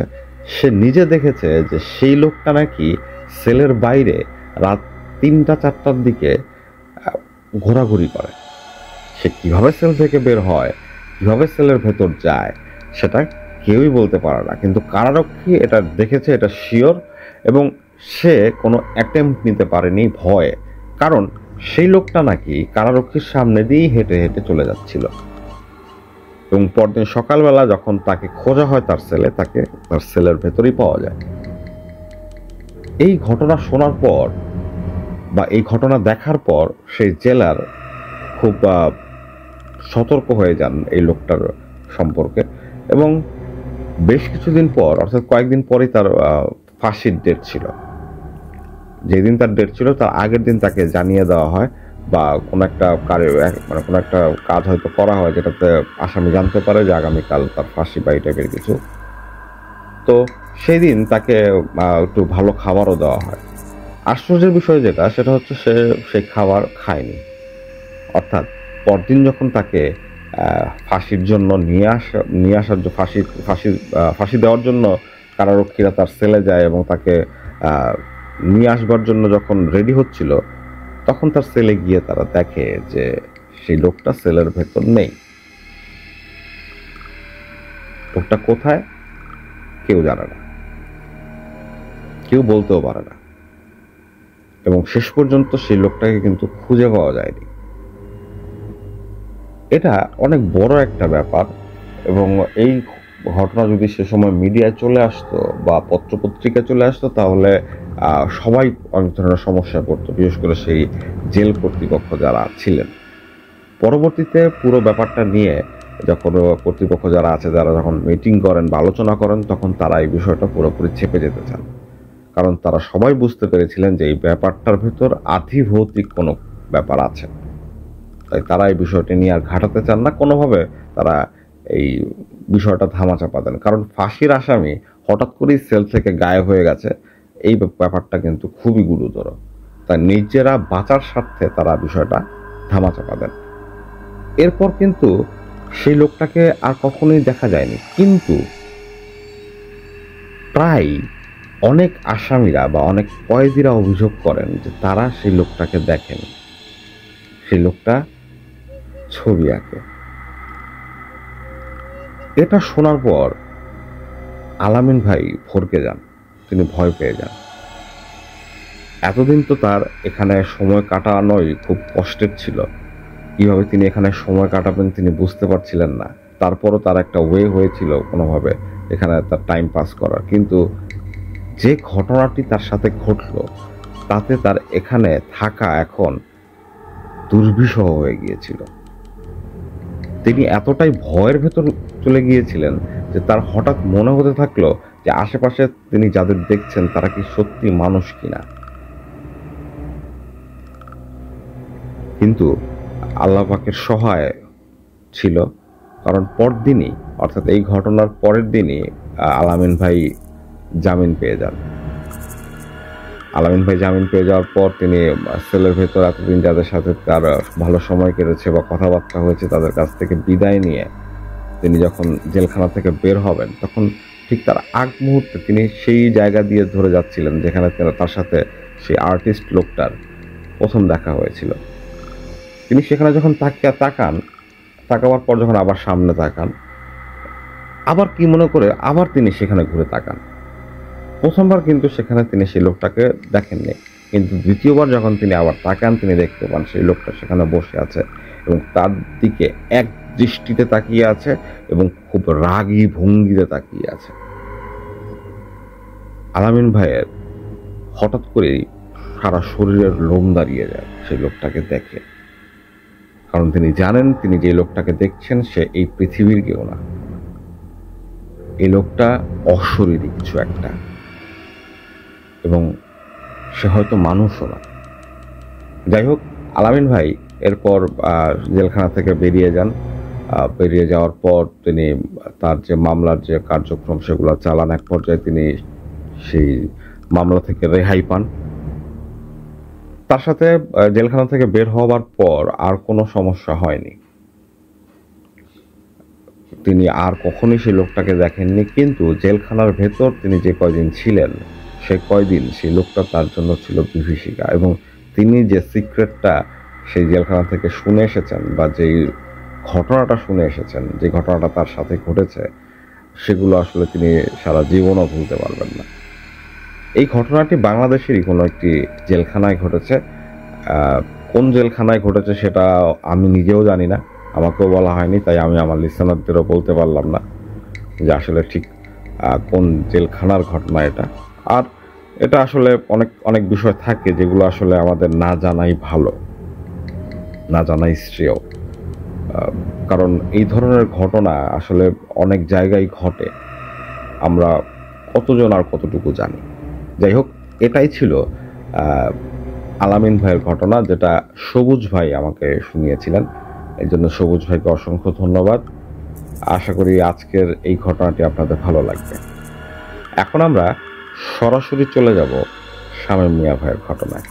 সে নিজে দেখেছে যে সেই লোকটা নাকি সেলের বাইরে রাত 3টা-4টার দিকে ঘোরাঘুরি করে। সে কিভাবে সেল থেকে বের হয়, কিভাবে সেলের ভেতর যায় সেটা কেউই বলতে পারে না, কিন্তু কারারক্ষী এটা দেখেছে, এটা শিওর, এবং সে কোনো অ্যাটেম্প্ট নিতে পারেনি ভয়ে, কারণ সেই লোকটা নাকি কারারক্ষীর সামনে দিয়েই হেঁটে হেঁটে চলে যাচ্ছিল এবং পরদিন সকালবেলা যখন তাকে খোঁজা হয় তার সেলে, তাকে তার সেলের ভেতরেই পাওয়া যায়। এই ঘটনা শোনার পর বা এই ঘটনা দেখার পর সেই জেলার খুব সতর্ক হয়ে যান এই লোকটার সম্পর্কে এবং বেশ কিছুদিন পর, অর্থাৎ কয়েকদিন পরেই তার ফাঁসির ডেট ছিল। যেদিন তার ডেট ছিল তার আগের দিন তাকে জানিয়ে দেওয়া হয় বা কোনো একটা মানে কোনো একটা কাজ হয়তো করা হয় যেটাতে আসামি জানতে পারে যে আগামীকাল তার ফাঁসি বা এই টাইপের কিছু। তো সেই দিন তাকে একটু ভালো খাবারও দেওয়া হয়। আশ্চর্যের বিষয় যেটা, সেটা হচ্ছে সে সেই খাবার খায়নি। অর্থাৎ পরদিন যখন তাকে ফাঁসির জন্য নিয়ে আসার ফাঁসি দেওয়ার জন্য কারারক্ষীরা তার সেলে যায় এবং তাকে নিয়ে আসবার জন্য যখন রেডি হচ্ছিল তখন তার সেলে গিয়ে তারা দেখে যে সেই লোকটা সেলের ভেতর নেই। লোকটা কোথায় কেউ জানে না, কেউ বলতেও পারে না এবং শেষ পর্যন্ত সেই লোকটাকে কিন্তু খুঁজে পাওয়া যায়নি। এটা অনেক বড় একটা ব্যাপার এবং এই ঘটনা যদি সে সময় মিডিয়ায় চলে আসতো বা পত্রপত্রিকায় চলে আসতো তাহলে সবাই অনেক ধরনের সমস্যায় পড়তো, বিশেষ করে সেই জেল কর্তৃপক্ষ যারা ছিলেন। পরবর্তীতে পুরো ব্যাপারটা নিয়ে যখন কর্তৃপক্ষ যারা আছে, যারা যখন মিটিং করেন বা আলোচনা করেন, তখন তারা এই বিষয়টা পুরোপুরি ছেপে যেতে চান, কারণ তারা সবাই বুঝতে পেরেছিলেন যে এই ব্যাপারটার ভেতর আধিভৌতিক কোনো ব্যাপার আছে। তাই তারা এই বিষয়টি নিয়ে আর ঘাটাতে চান না কোনোভাবে, তারা এই বিষয়টা ধামাচাপা দেন। কারণ ফাঁসির আসামি হঠাৎ করেই সেল থেকে গায়েব হয়ে গেছে, এই ব্যাপারটা কিন্তু খুবই গুরুতর। তাই নিজেরা বাঁচার স্বার্থে তারা বিষয়টা ধামাচাপা দেন। এরপর কিন্তু সেই লোকটাকে আর কখনোই দেখা যায়নি, কিন্তু প্রায় অনেক আসামিরা বা অনেক কয়েদিরা অভিযোগ করেন যে তারা সেই লোকটাকে দেখেন। সেই লোকটা ছবি আঁকে। এটা শোনার পর আলামিন ভাই ভরকে যান, তিনি ভয় পেয়ে যান। এতদিন তো তার এখানে সময় কাটানোই খুব কষ্টের ছিল, কিভাবে তিনি এখানে সময় কাটাবেন তিনি বুঝতে পারছিলেন না। তারপরও তার একটা ওয়ে হয়েছিল কোনোভাবে এখানে তার টাইম পাস করার, কিন্তু যে ঘটনাটি তার সাথে ঘটল তাতে তার এখানে থাকা এখন দুর্বিষহ হয়ে গিয়েছিল। তিনি এতটাই ভয়ের ভেতর চলে গিয়েছিলেন যে তার হঠাৎ মনে হতে থাকলো যে আশেপাশে তিনি যাদের দেখছেন তারা কি সত্যি মানুষ কিনা। কিন্তু আল্লাহ পাকের সহায় ছিল, কারণ পরদিনই অর্থাৎ এই ঘটনার পরের দিনই আলামিন ভাই জামিন পেয়ে যান। আলামিন ভাই জামিন পেয়ে যাওয়ার পর তিনি সেলের ভেতর এতদিন যাদের সাথে তার ভালো সময় কেটেছে বা কথাবার্তা হয়েছে তাদের কাছ থেকে বিদায় নিয়ে তিনি যখন জেলখানা থেকে বের হবেন তখন ঠিক তার আগ মুহূর্তে তিনি সেই জায়গা দিয়ে ধরে যাচ্ছিলেন যেখানে তার সাথে সেই আর্টিস্ট লোকটার প্রথম দেখা হয়েছিল। তিনি সেখানে যখন তাকাবার পর যখন আবার সামনে তাকান, আবার কি মনে করে আবার তিনি সেখানে ঘুরে তাকান। প্রথমবার কিন্তু সেখানে তিনি সেই লোকটাকে দেখেননি, কিন্তু দ্বিতীয়বার যখন তিনি আবার তাকান তিনি দেখতে পান সেই লোকটা সেখানে বসে আছে এবং তার দিকে এক দৃষ্টিতে তাকিয়ে আছে এবং খুব রাগী ভঙ্গিতে তাকিয়ে আছে। আলামিন ভাইয়ের হঠাৎ করেই সারা শরীরের লোম দাঁড়িয়ে যায় সেই লোকটাকে দেখে, কারণ তিনি জানেন তিনি যে লোকটাকে দেখছেন সে এই পৃথিবীর কেউ না, এই লোকটা অশরীরী কিছু একটা এবং সে হয়তো মানুষও না। যাই হোক, আলামিন ভাই এরপর জেলখানা থেকে বেরিয়ে যান। বেরিয়ে যাওয়ার পর তিনি তার যে মামলার যে কার্যক্রম সেগুলো চালান। এক পর্যায়ে তিনি সেই মামলা থেকে রেহাই পান। তার সাথে জেলখানা থেকে বের হওয়ার পর আর কোনো সমস্যা হয়নি, তিনি আর কখনোই সেই লোকটাকে দেখেননি। কিন্তু জেলখানার ভেতর তিনি যে কয়দিন ছিলেন সে কয়দিন সেই লোকটা তার জন্য ছিল বিভীষিকা, এবং তিনি যে সিক্রেটটা সেই জেলখানা থেকে শুনে এসেছেন বা যেই ঘটনাটা শুনে এসেছেন, যে ঘটনাটা তার সাথে ঘটেছে, সেগুলো আসলে তিনি সারা জীবনও ভুলতে পারবেন না। এই ঘটনাটি বাংলাদেশেরই কোনো একটি জেলখানায় ঘটেছে। কোন জেলখানায় ঘটেছে সেটা আমি নিজেও জানি না, আমাকেও বলা হয়নি, তাই আমি আমার লিসেনারদেরও বলতে পারলাম না যে আসলে ঠিক কোন জেলখানার ঘটনা এটা। আর এটা আসলে অনেক অনেক বিষয় থাকে যেগুলো আসলে আমাদের না জানাই ভালো, না জানাই শ্রেয়, কারণ এই ধরনের ঘটনা আসলে অনেক জায়গায় ঘটে, আমরা কতজন আর কতটুকু জানি। যাই হোক, এটাই ছিল আলামিন ভাইয়ের ঘটনা, যেটা সবুজ ভাই আমাকে শুনিয়েছিলেন। এই জন্য সবুজ ভাইকে অসংখ্য ধন্যবাদ। আশা করি আজকের এই ঘটনাটি আপনাদের ভালো লাগবে। এখন আমরা সরাসরি চলে যাব শামীম মিয়া ভাইয়ের ঘটনায়।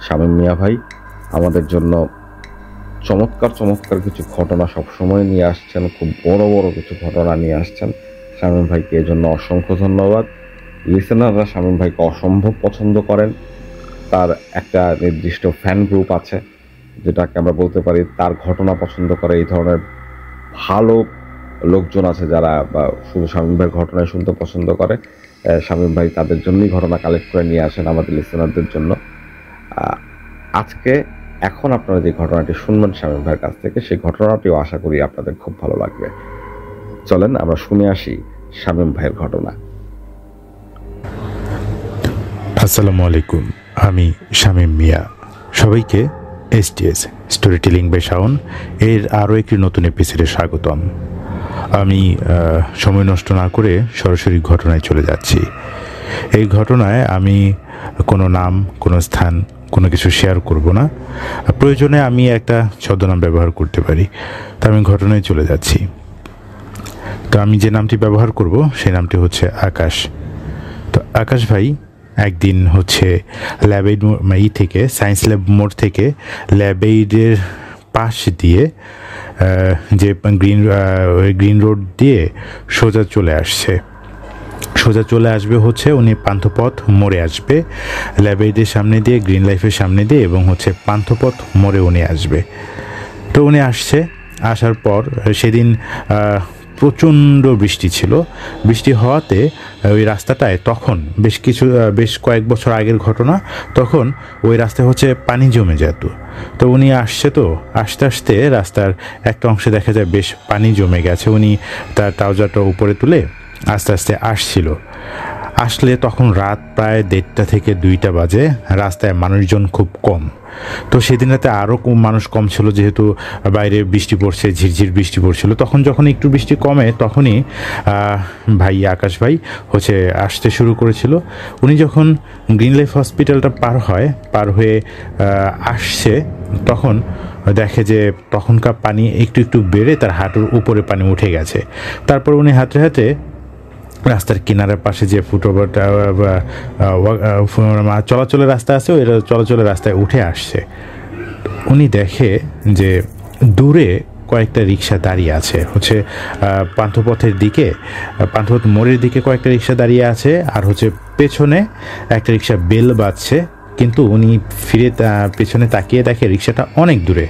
শামীম মিয়া ভাই আমাদের জন্য চমৎকার চমৎকার কিছু ঘটনা সবসময় নিয়ে আসছেন, খুব বড় বড় কিছু ঘটনা নিয়ে আসছেন। শামীম ভাইকে এই জন্য অসংখ্য ধন্যবাদ। লিসেনাররা শামীম ভাইকে অসম্ভব পছন্দ করেন। তার একটা নির্দিষ্ট ফ্যান গ্রুপ আছে, যেটাকে আমরা বলতে পারি তার ঘটনা পছন্দ করে। এই ধরনের ভালো লোকজন আছে যারা শুধু শামীম ভাইয়ের ঘটনায় শুনতে পছন্দ করে। শামীম ভাই তাদের জন্যই ঘটনা কালেক্ট করে নিয়ে আসেন আমাদের লিসেনারদের জন্য। আজকে এখন আপনারা যে ঘটনাটি শুনবেন শামীম ভাইয়ের কাছ থেকে, সেই ঘটনাটিও আশা করি আপনাদের খুব ভালো লাগবে। চলেন আমরা শুনে আসি শামীম ভাইয়ের ঘটনা। আসসালামু আলাইকুম, আমি শামীম মিয়া। সবাইকে STS story telling by Shaon এর আরও একটি নতুন এপিসোডে স্বাগতম। আমি সময় নষ্ট না করে সরাসরি ঘটনায় চলে যাচ্ছি। এই ঘটনায় আমি কোনো নাম, কোনো স্থান, কোনো কিছু শেয়ার করব না। প্রয়োজনে আমি একটা ছদ্মনাম ব্যবহার করতে পারি। তো আমি ঘটনায় চলে যাচ্ছি। তো আমি যে নামটি ব্যবহার করব সেই নামটি হচ্ছে আকাশ। তো আকাশ ভাই একদিন হচ্ছে ল্যাবেইড থেকে সায়েন্স ল্যাব মোড় থেকে ল্যাবেইডের পাশ দিয়ে যে গ্রিন রোড দিয়ে সোজা চলে আসবে হচ্ছে উনি পান্থপথ মোড়ে আসবে, ল্যাবেইডের সামনে দিয়ে, গ্রিন লাইফের সামনে দিয়ে, এবং হচ্ছে পান্থপথ মোড়ে উনি আসবে। তো উনি আসার পর সেদিন প্রচণ্ড বৃষ্টি ছিল। বৃষ্টি হওয়াতে ওই রাস্তাটায় তখন বেশ কয়েক বছর আগের ঘটনা, তখন ওই রাস্তায় পানি জমে যেত। তো উনি আস্তে আস্তে রাস্তার একটা অংশে দেখা যায় বেশ পানি জমে গেছে। উনি তার ট্রাউজারটা উপরে তুলে আস্তে আস্তে আসলে তখন রাত প্রায় 1:30 থেকে 2টা বাজে। রাস্তায় মানুষজন খুব কম। তো সেদিন রাতে আরও মানুষ কম ছিল, যেহেতু বাইরে বৃষ্টি পড়ছে, ঝিরঝির বৃষ্টি পড়ছিল। যখন একটু বৃষ্টি কমে তখনই আকাশ ভাই আসতে শুরু করেছিল। উনি যখন গ্রিন লাইফ হসপিটালটা পার হয়ে আসছে, তখন দেখে যে তখনকার পানি একটু একটু বেড়ে তার হাঁটুর উপরে পানি উঠে গেছে। তারপর উনি হাঁটতে রাস্তার কিনারের পাশে যে ফুটওভার চলাচলের রাস্তা আছে, ওই চলাচলের রাস্তায় উঠে আসছে। উনি দেখে যে দূরে কয়েকটা রিক্সা দাঁড়িয়ে আছে, পান্থপথ মোড়ের দিকে কয়েকটা রিক্সা দাঁড়িয়ে আছে, আর পেছনে একটা রিক্সা বেল বাজছে। কিন্তু উনি ফিরে পেছনে তাকিয়ে দেখে রিক্সাটা অনেক দূরে।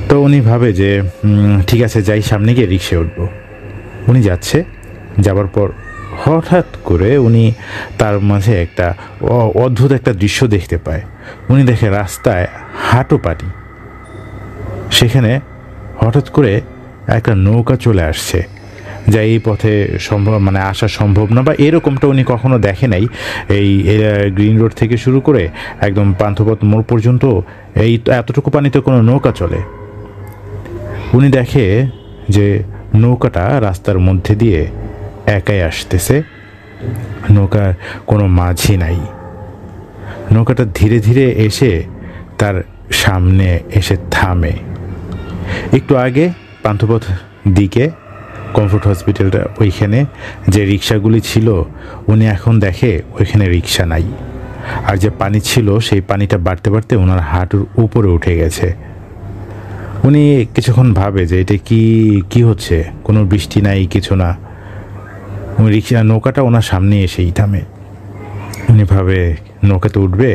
তো উনি ভাবে যে ঠিক আছে, যাই, সামনে গিয়ে রিক্সায় উঠবো। উনি যাবার পর হঠাৎ করে উনি তার মাঝে একটা অদ্ভুত একটা দৃশ্য দেখতে পায়। উনি দেখে রাস্তায় হাঁটু পানি, সেখানে হঠাৎ করে একটা নৌকা চলে আসছে, যা এই পথে আসা সম্ভব না, বা এরকমটা উনি কখনো দেখে নাই। এই গ্রিন রোড থেকে শুরু করে একদম পান্থপথ মোড় পর্যন্ত এতটুকু পানিতে কোনো নৌকা চলে। উনি দেখে যে নৌকাটা রাস্তার মধ্যে দিয়ে একাই আসতেছে, নৌকার কোনো মাঝি নাই। নৌকাটা ধীরে ধীরে এসে তার সামনে এসে থামে। একটু আগে পান্থপথ দিকে কমফোর্ট হসপিটালটা, ওইখানে যে রিক্সাগুলি ছিল, উনি এখন দেখে ওইখানে রিক্সা নাই। আর যে পানি ছিল, সেই পানিটা বাড়তে বাড়তে ওনার হাঁটুর উপরে উঠে গেছে। উনি কিছুক্ষণ ভাবে যে এটা কি হচ্ছে, কোনো বৃষ্টি নাই, কিছু না। নৌকাটা ওনার সামনে এসেই থামে। উনি ভাবে নৌকাতে উঠবে,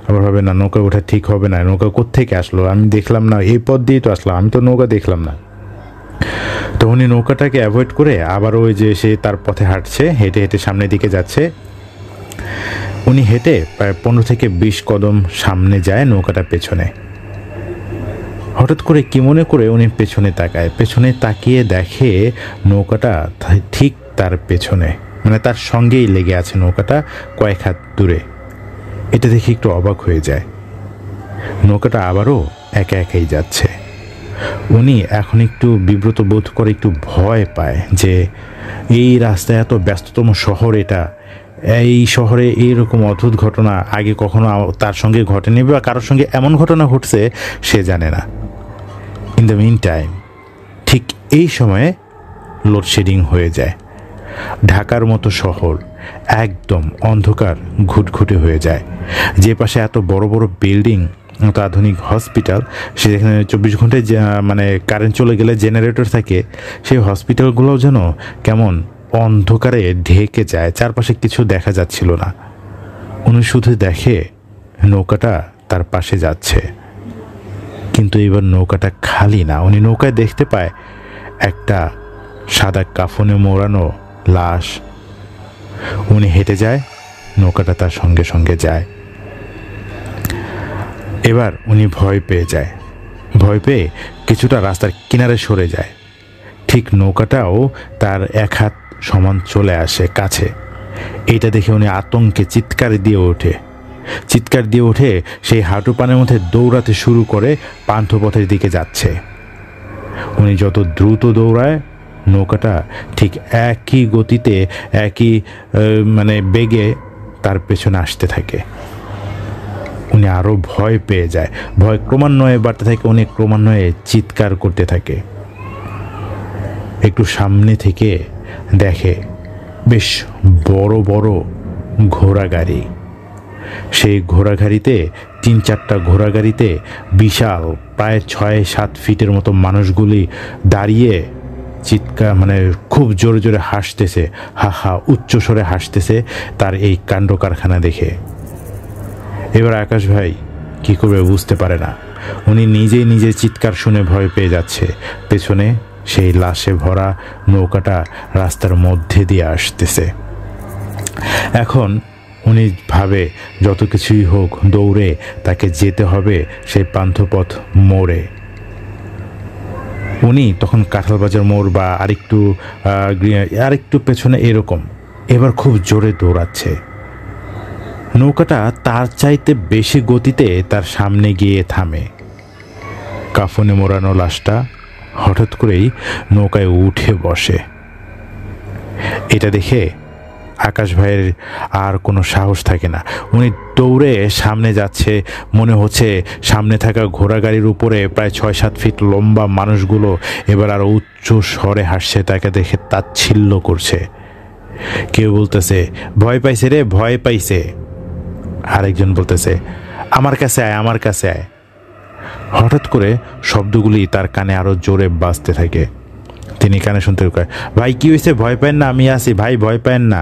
আবার ভাবে না, নৌকা ওঠা ঠিক হবে না, নৌকা কোত্থেকে আসলো, আমি দেখলাম না, এই পথ দিয়েই তো আসলাম, আমি তো নৌকা দেখলাম না। তো উনি নৌকাটাকে অ্যাভয়েড করে আবার ওই যে সে তার পথে হাঁটছে, হেঁটে হেঁটে সামনের দিকে যাচ্ছে। উনি হেঁটে প্রায় 15 থেকে 20 কদম সামনে যায়, নৌকাটা পেছনে। হঠাৎ করে কি মনে করে উনি পেছনে তাকিয়ে দেখে নৌকাটা ঠিক তার পেছনে, তার সঙ্গেই লেগে আছে নৌকাটা কয়েক হাত দূরে। এটা দেখে একটু অবাক হয়ে যায়। নৌকাটা আবারও একা একাই যাচ্ছে। উনি এখন একটু বিব্রত বোধ করে, একটু ভয় পায় যে এই রাস্তায় এত ব্যস্ততম শহর, এই শহরে এইরকম অদ্ভুত ঘটনা আগে কখনো তার সঙ্গে ঘটেনি, বা কারোর সঙ্গে এমন ঘটনা ঘটছে সে জানে না। ইন দ্য মিন টাইম ঠিক এই সময়ে লোডশেডিং হয়ে যায়। ঢাকার মতো শহর একদম অন্ধকার ঘুটঘুটে হয়ে যায়। যে পাশে এত বড় বড় বিল্ডিং, এত আধুনিক হসপিটাল, সেখানে 24 ঘন্টায় কারেন্ট চলে গেলে জেনারেটর থাকে, সেই হসপিটালগুলোও যেন কেমন অন্ধকারে ঢেকে যায়, চারপাশে কিছু দেখা যাচ্ছিল না। উনি শুধু দেখে নৌকাটা তার পাশে যাচ্ছে, কিন্তু এবার নৌকাটা খালি না। উনি নৌকায় দেখতে পায় একটা সাদা কাফনে মোড়ানো লাশ। উনি হেঁটে যায়, নৌকাটা তার সঙ্গে সঙ্গে যায়। এবার উনি ভয় পেয়ে কিছুটা রাস্তার কিনারে সরে যায়। ঠিক নৌকাটাও তার এক হাত সমান চলে আসে কাছে। এটা দেখে উনি আতঙ্কে চিৎকার দিয়ে ওঠে সেই হাঁটু পানের মধ্যে দৌড়াতে শুরু করে পান্থপথের দিকে যাচ্ছে। উনি যত দ্রুত দৌড়ায়, নৌকাটা ঠিক একই গতিতে, একই বেগে তার পেছনে আসতে থাকে। উনি আরও ভয় পেয়ে যায়, ভয় ক্রমান্বয়ে বাড়তে থাকে। উনি ক্রমান্বয়ে চিৎকার করতে থাকে। একটু সামনে থেকে দেখে বেশ বড় বড় ঘোড়া গাড়ি। সেই ঘোড়াগাড়িতে 3-4টা ঘোড়াগাড়িতে বিশাল প্রায় 6-7 ফিটের মতো মানুষগুলি দাঁড়িয়ে চিৎকার খুব জোরে জোরে হাসতেছে, হা উচ্চ স্বরে হাসতেছে তার এই কাণ্ড কারখানা দেখে। এবার আকাশ ভাই কি করবে বুঝতে পারে না। উনি নিজেই নিজের চিৎকার শুনে ভয় পেয়ে যাচ্ছে। পেছনে সেই লাশে ভরা নৌকাটা রাস্তার মধ্যে দিয়ে আসতেছে। এখন উনি ভাবে যত কিছুই হোক দৌড়ে তাকে যেতে হবে সেই পান্থপথ মোড়ে। উনি তখন কাঁঠালবাজার মোড় বা আরেকটু পেছনে এরকম এবার খুব জোরে দৌড়াচ্ছে। নৌকাটা তার চাইতে বেশি গতিতে তার সামনে গিয়ে থামে। কাফনে মোড়ানো লাশটা হঠাৎ করেই নৌকায় উঠে বসে। এটা দেখে আকাশ ভাইয়ের আর কোনো সাহস থাকে না। উনি দৌড়ে সামনে যাচ্ছে। মনে হচ্ছে সামনে থাকা ঘোড়া গাড়ির উপরে প্রায় 6-7 ফিট লম্বা মানুষগুলো এবার আরো উচ্চ স্বরে হাসছে, তাকে দেখে তাচ্ছিল্য করছে। কেউ বলতেছে ভয় পাইছে রে, ভয় পাইছে। আরেকজন বলতেছে আমার কাছে আয়, আমার কাছে আয়। হঠাৎ করে শব্দগুলি তার কানে আরো জোরে বাজতে থাকে। তিনি কানে শুনতে পায়, ভাই কি হয়েছে, ভয় পায় না, আমি আছি ভাই, ভয় পায় না।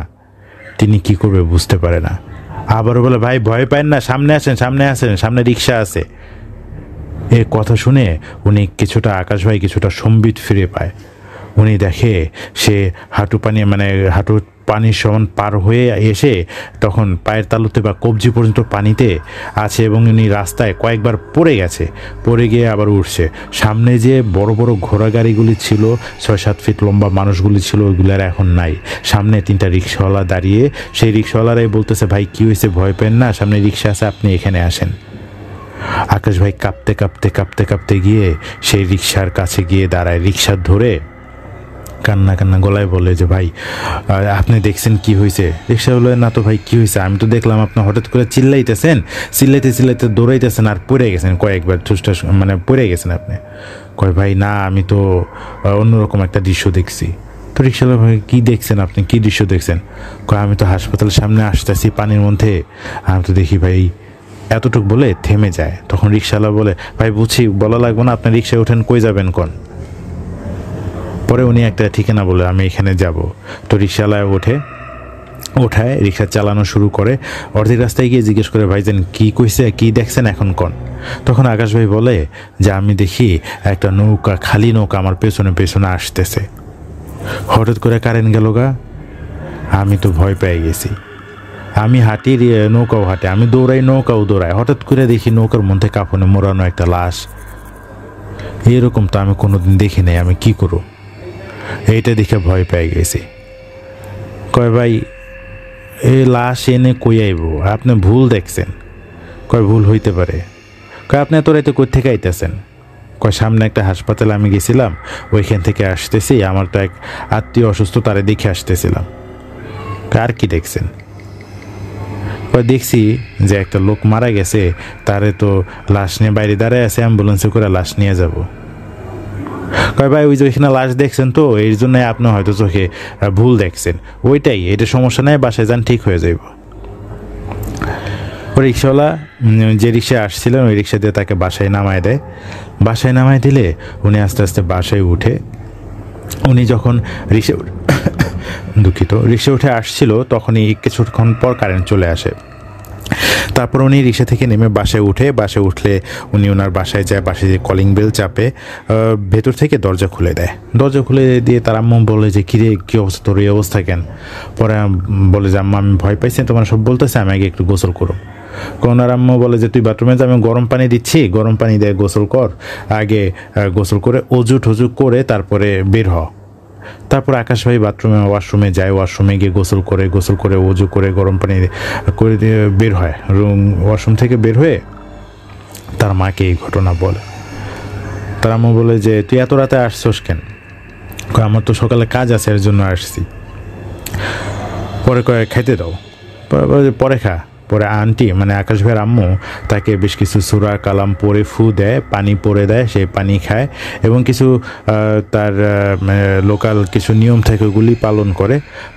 তিনি কি করবে বুঝতে পারে না। আবারও বলে ভাই ভয় পায় না, সামনে আসেন, সামনে আসেন, সামনে রিক্সা আছে। এ কথা শুনে উনি কিছুটা, আকাশ ভাই কিছুটা সম্বিত ফিরে পায়। উনি দেখে সে হাঁটু পানির সমান পার হয়ে এসে তখন পায়ের তালুতে বা কবজি পর্যন্ত পানিতে আছে এবং উনি রাস্তায় কয়েকবার পড়ে গেছে, পড়ে গিয়ে আবার উঠছে। সামনে যে বড় বড় ঘোড়া গাড়িগুলি ছিল, 6-7 ফিট লম্বা মানুষগুলি ছিল, ওইগুলো আর এখন নাই। সামনে 3টা রিক্সাওয়ালা দাঁড়িয়ে, সেই রিক্সাওয়ালারাই বলতেছে ভাই কি হয়েছে, ভয় পেন না, সামনে রিক্সা আছে, আপনি এখানে আসেন। আকাশ ভাই কাঁপতে কাঁপতে কাঁপতে কাঁপতে গিয়ে সেই রিক্সার কাছে গিয়ে দাঁড়ায়। রিক্সা ধরে কান্না কান্না গলায় বলে যে ভাই আপনি দেখছেন কি হয়েছে? রিক্সা বলে না তো ভাই, কি হয়েছে? আমি তো দেখলাম আপনি হঠাৎ করে চিল্লাইতে দৌড়াইতেছেন আর পড়ে গেছেন কয়েকবার, পড়ে গেছেন আপনি। কয় ভাই না, আমি তো অন্যরকম একটা দৃশ্য দেখছি। তো রিক্সাওয়ালা ভাই কি দেখছেন আপনি, কি দৃশ্য দেখছেন? কয় আমি তো হাসপাতালের সামনে আসতেছি পানির মধ্যে, আমি তো দেখি ভাই, এতটুক বলে থেমে যায়। তখন রিক্সাওয়ালা বলে ভাই বুঝছি, বলা লাগবে না, আপনি রিক্সায় ওঠেন, কই যাবেন কোন? পরে উনি একটা ঠিকানা বলে আমি এখানে যাব। তো রিক্সাওয়ালায় ওঠায় রিক্সা চালানো শুরু করে। অর্ধেক রাস্তায় গিয়ে জিজ্ঞেস করে ভাইজান কি কইছে, কি দেখছেন এখন কোন? তখন আকাশ ভাই বলে যে আমি দেখি একটা নৌকা, খালি নৌকা আমার পেছনে পেছনে আসতেছে। হঠাৎ করে কারেন্ট গেল গা, আমি তো ভয় পেয়ে গেছি। আমি হাঁটি, নৌকাও হাঁটে, আমি দৌড়াই, নৌকাও দৌড়াই। হঠাৎ করে দেখি নৌকার মধ্যে কাফনে মোড়ানো একটা লাশ। এরকম তো আমি কোনোদিন দেখি নাই, আমি কি করব? এইটা দেখে ভয় পেয়ে গেছি। কয় ভাই এই লাশ এনে কই আইব, আপনি ভুল দেখছেন। কয় ভুল হইতে পারে। কয় আপনি এত রাইতে কই থেকে আইতেছেন? কয় সামনে একটা হাসপাতালে আমি গেছিলাম, ওইখান থেকে আসতেছি, আমার তো এক আত্মীয় অসুস্থ, তারে দেখে আসতেছিলাম। কার কি দেখছেন? কয় দেখছি যে একটা লোক মারা গেছে, তারে তো লাশ নিয়ে বাইরে দাঁড়ায় আছে, অ্যাম্বুলেন্সে করে লাশ নিয়ে যাব। কয় ভাই ওই যে ওইখানে লাশ দেখছেন তো, এর জন্য আপনি হয়তো চোখে ভুল দেখছেন, ওইটাই, এটা সমস্যা নাই, বাসায় যান, ঠিক হয়ে যাইব। রিক্সাওয়ালা যে রিক্সায় আসছিলেন ওই রিক্সা দিয়ে তাকে বাসায় নামায় দেয়। বাসায় নামায় দিলে উনি আস্তে আস্তে বাসায় উঠে, উনি যখন রিক্সা উঠে আসছিল তখনই কিছুক্ষণ পর কারেন্ট চলে আসে। তারপর উনি রিক্সা থেকে নেমে বাসায় উঠলে উনি ওনার বাসায় যায়, বাসায় যে কলিং বেল চাপে, ভেতর থেকে দরজা খুলে দেয়। দরজা খুলে দিয়ে তার আম্মু বলে যে কিরে কি অবস্থা, তোর এই অবস্থা কেন? পরে বলে যে আম্মা আমি ভয় পাইছি, তোমার সব বলতেছে, আমি আগে একটু গোসল করো। ওনার আম্মু বলে যে তুই বাথরুমে যা, আমি গরম পানি দিচ্ছি, গরম পানি দিয়ে গোসল কর, আগে গোসল করে অজু টজু করে তারপরে বের হ। তারপর আকাশ ভাই ওয়াশরুমে যায়, ওয়াশরুমে গিয়ে গোসল করে অজু করে গরম পানি করে দিয়ে বের হয়। ওয়াশরুম থেকে বের হয়ে তার মাকে এই ঘটনা বলে। তার আম্মু বলে যে তুই এত রাতে আসছোস কেন? আমার তো সকালে কাজ আছে, এর জন্য আসছি। পরে কয়ে খাইতে দাও, পরে খা। পরে আন্টি আকাশ ভাইয়ের আম্মু তাকে বেশ কিছু সূরা কালাম পড়ে ফু দেয়, পানি পড়ে দেয়, সে পানি খায় এবং কিছু তার লোকাল কিছু নিয়ম থাকে ওগুলি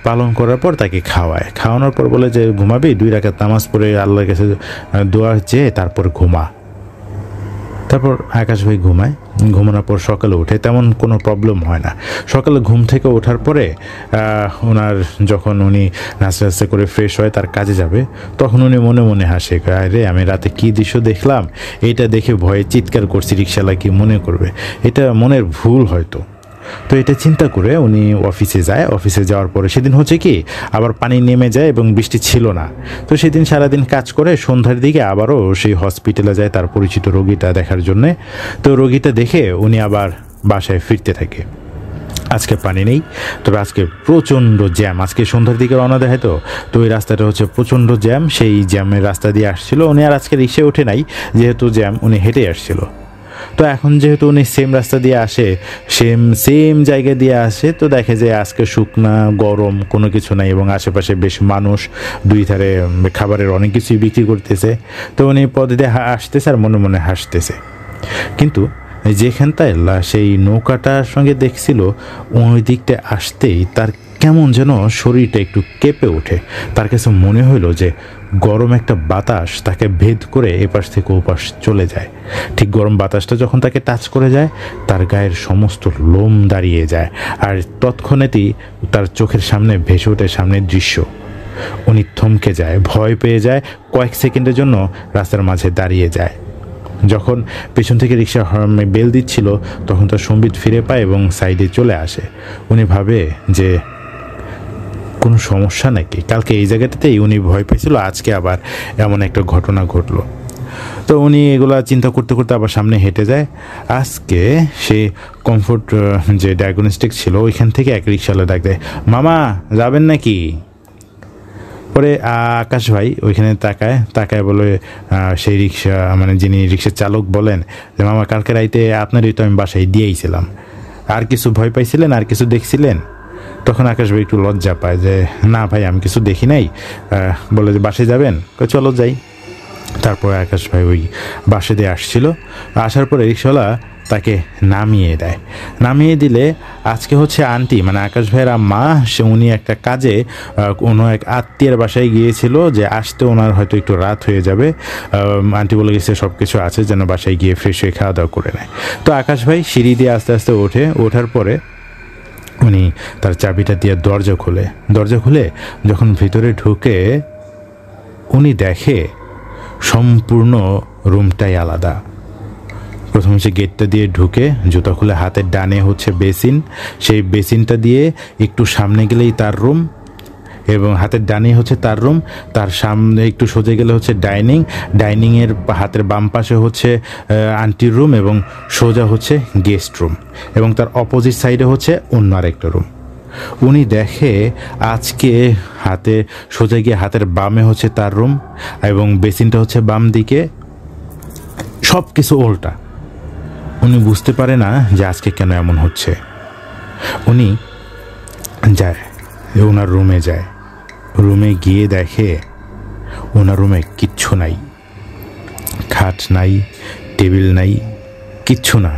পালন করার পর তাকে খাওয়ানোর পর বলে যে ঘুমাবি, 2 রাকাত নামাজ পড়ে আল্লাহর কাছে দোয়া চেয়ে তারপর ঘুমা। তারপর আকাশ ভাই ঘুমায়। ঘুমানোর পর সকালে উঠে তেমন কোনো প্রবলেম হয় না। সকালে ঘুম থেকে ওঠার পরে ওনার যখন উনি নাস্তা নাস্তা করে ফ্রেশ হয় তার কাজে যাবে, তখন উনি মনে মনে হাসে, আরে আমি রাতে কী দৃশ্য দেখলাম, এটা দেখে ভয়ে চিৎকার করছি, রিক্সাওয়ালা কি মনে করবে, এটা মনের ভুল হয়তো। তো এটা চিন্তা করে উনি অফিসে যায়। অফিসে যাওয়ার পরে সেদিন হচ্ছে কি আবার পানি নেমে যায় এবং বৃষ্টি ছিল না। তো সেদিন সারাদিন কাজ করে সন্ধ্যার দিকে আবারও সেই হসপিটালে যায় তার পরিচিত রোগীটা দেখার জন্যে। তো রোগীটা দেখে উনি আবার বাসায় ফিরতে থাকে। আজকে পানি নেই, তবে আজকে প্রচণ্ড জ্যাম। আজকে সন্ধ্যার দিকে রওনা দেয়, তো ওই রাস্তাটা হচ্ছে প্রচণ্ড জ্যাম। সেই জ্যামের রাস্তা দিয়ে আসছিল উনি, আর আজকে রিক্সায় ওঠে নাই যেহেতু জ্যাম, উনি হেঁটে আসছিল। তো এখন যেহেতু উনি সেম রাস্তা দিয়ে আসে, সেম জায়গা দিয়ে আসে, তো দেখে যে আজকে শুকনা গরম কোনো কিছু নাই এবং আশেপাশে বেশ মানুষ, দুই ধারে খাবারের অনেক কিছুই বিক্রি করতেছে। তো উনি পদে দিয়ে আসতেছে আর মনে মনে হাসতেছে। কিন্তু যেখানটায় সেই নৌকাটার সঙ্গে দেখছিল ওই দিকটা আসতেই তার কেমন যেন শরীরটা একটু কেঁপে ওঠে। তার কাছে মনে হইল যে গরম একটা বাতাস তাকে ভেদ করে এপাশ থেকে ওপাশ চলে যায়। ঠিক গরম বাতাসটা যখন তাকে টাচ করে যায়, তার গায়ের সমস্ত লোম দাঁড়িয়ে যায়, আর তৎক্ষণাৎই তার চোখের সামনে ভেসে ওঠে সামনের দৃশ্য। উনি থমকে যায়, ভয় পেয়ে যায়, কয়েক সেকেন্ডের জন্য রাস্তার মাঝে দাঁড়িয়ে যায়। যখন পেছন থেকে রিক্সা বেল দিচ্ছিল তখন তার সম্বিত ফিরে পায় এবং সাইডে চলে আসে। উনি ভাবে যে কোনো সমস্যা নাকি, কালকে এই জায়গাটাতেই উনি ভয় পেয়েছিল, আজকে আবার এমন একটা ঘটনা ঘটলো। তো উনি এগুলা চিন্তা করতে করতে আবার সামনে হেঁটে যায়। আজকে সে কমফোর্ট যে ডায়াগনস্টিক ছিল ওইখান থেকে এক রিক্সাওয়ালা ডাক দেয়, মামা যাবেন নাকি? পরে আকাশ ভাই ওইখানে তাকায় বলে, সেই রিক্সা মানে যিনি রিক্সার চালক বলেন যে, মামা কালকে রাইতে আপনারই তো আমি বাসায় দিয়েছিলাম, আর কিছু ভয় পাইছিলেন, আর কিছু দেখছিলেন? তখন আকাশ ভাই একটু লজ্জা পায় যে, না ভাই আমি কিছু দেখি নাই। বলে যে বাসে যাবেন? চলো যাই। তারপরে আকাশ ভাই ওই বাসে দিয়ে আসছিল। আসার পরে রিক্সাওয়ালা তাকে নামিয়ে দিলে আজকে হচ্ছে আন্টি মানে আকাশ ভাইয়ের মা, উনি একটা কাজে কোনো এক আত্মীয়ের বাসায় গিয়েছিল, যে আসতে ওনার হয়তো একটু রাত হয়ে যাবে। আন্টি বলে গেছে সব কিছু আছে, যেন বাসায় গিয়ে ফ্রেশ হয়ে খাওয়া দাওয়া করে নেয়। তো আকাশ ভাই সিঁড়ি দিয়ে আস্তে আস্তে ওঠার পরে উনি তার চাবিটা দিয়ে দরজা খুলে যখন ভিতরে ঢুকে উনি দেখে সম্পূর্ণ রুমটাই আলাদা। প্রথম হচ্ছে গেটটা দিয়ে ঢুকে জুতা খুলে হাতের ডানে হচ্ছে বেসিন, সেই বেসিনটা দিয়ে একটু সামনে গেলেই তার রুম, এবং হাতের ডানে হচ্ছে তার রুম, তার সামনে একটু সোজা গেলে হচ্ছে ডাইনিংয়ের হাতের বাম পাশে হচ্ছে আন্টির রুম, এবং সোজা হচ্ছে গেস্ট রুম, এবং তার অপোজিট সাইডে হচ্ছে অন্য আরেকটা রুম। উনি দেখে আজকে হাতে সোজা গিয়ে হাতের বামে হচ্ছে তার রুম, এবং বেসিনটা হচ্ছে বাম দিকে, সব কিছু উল্টা। উনি বুঝতে পারে না যে আজকে কেন এমন হচ্ছে। উনি ওনার রুমে গিয়ে দেখে ওনার রুমে কিচ্ছু নাই, খাট নাই, টেবিল নাই, কিচ্ছু না।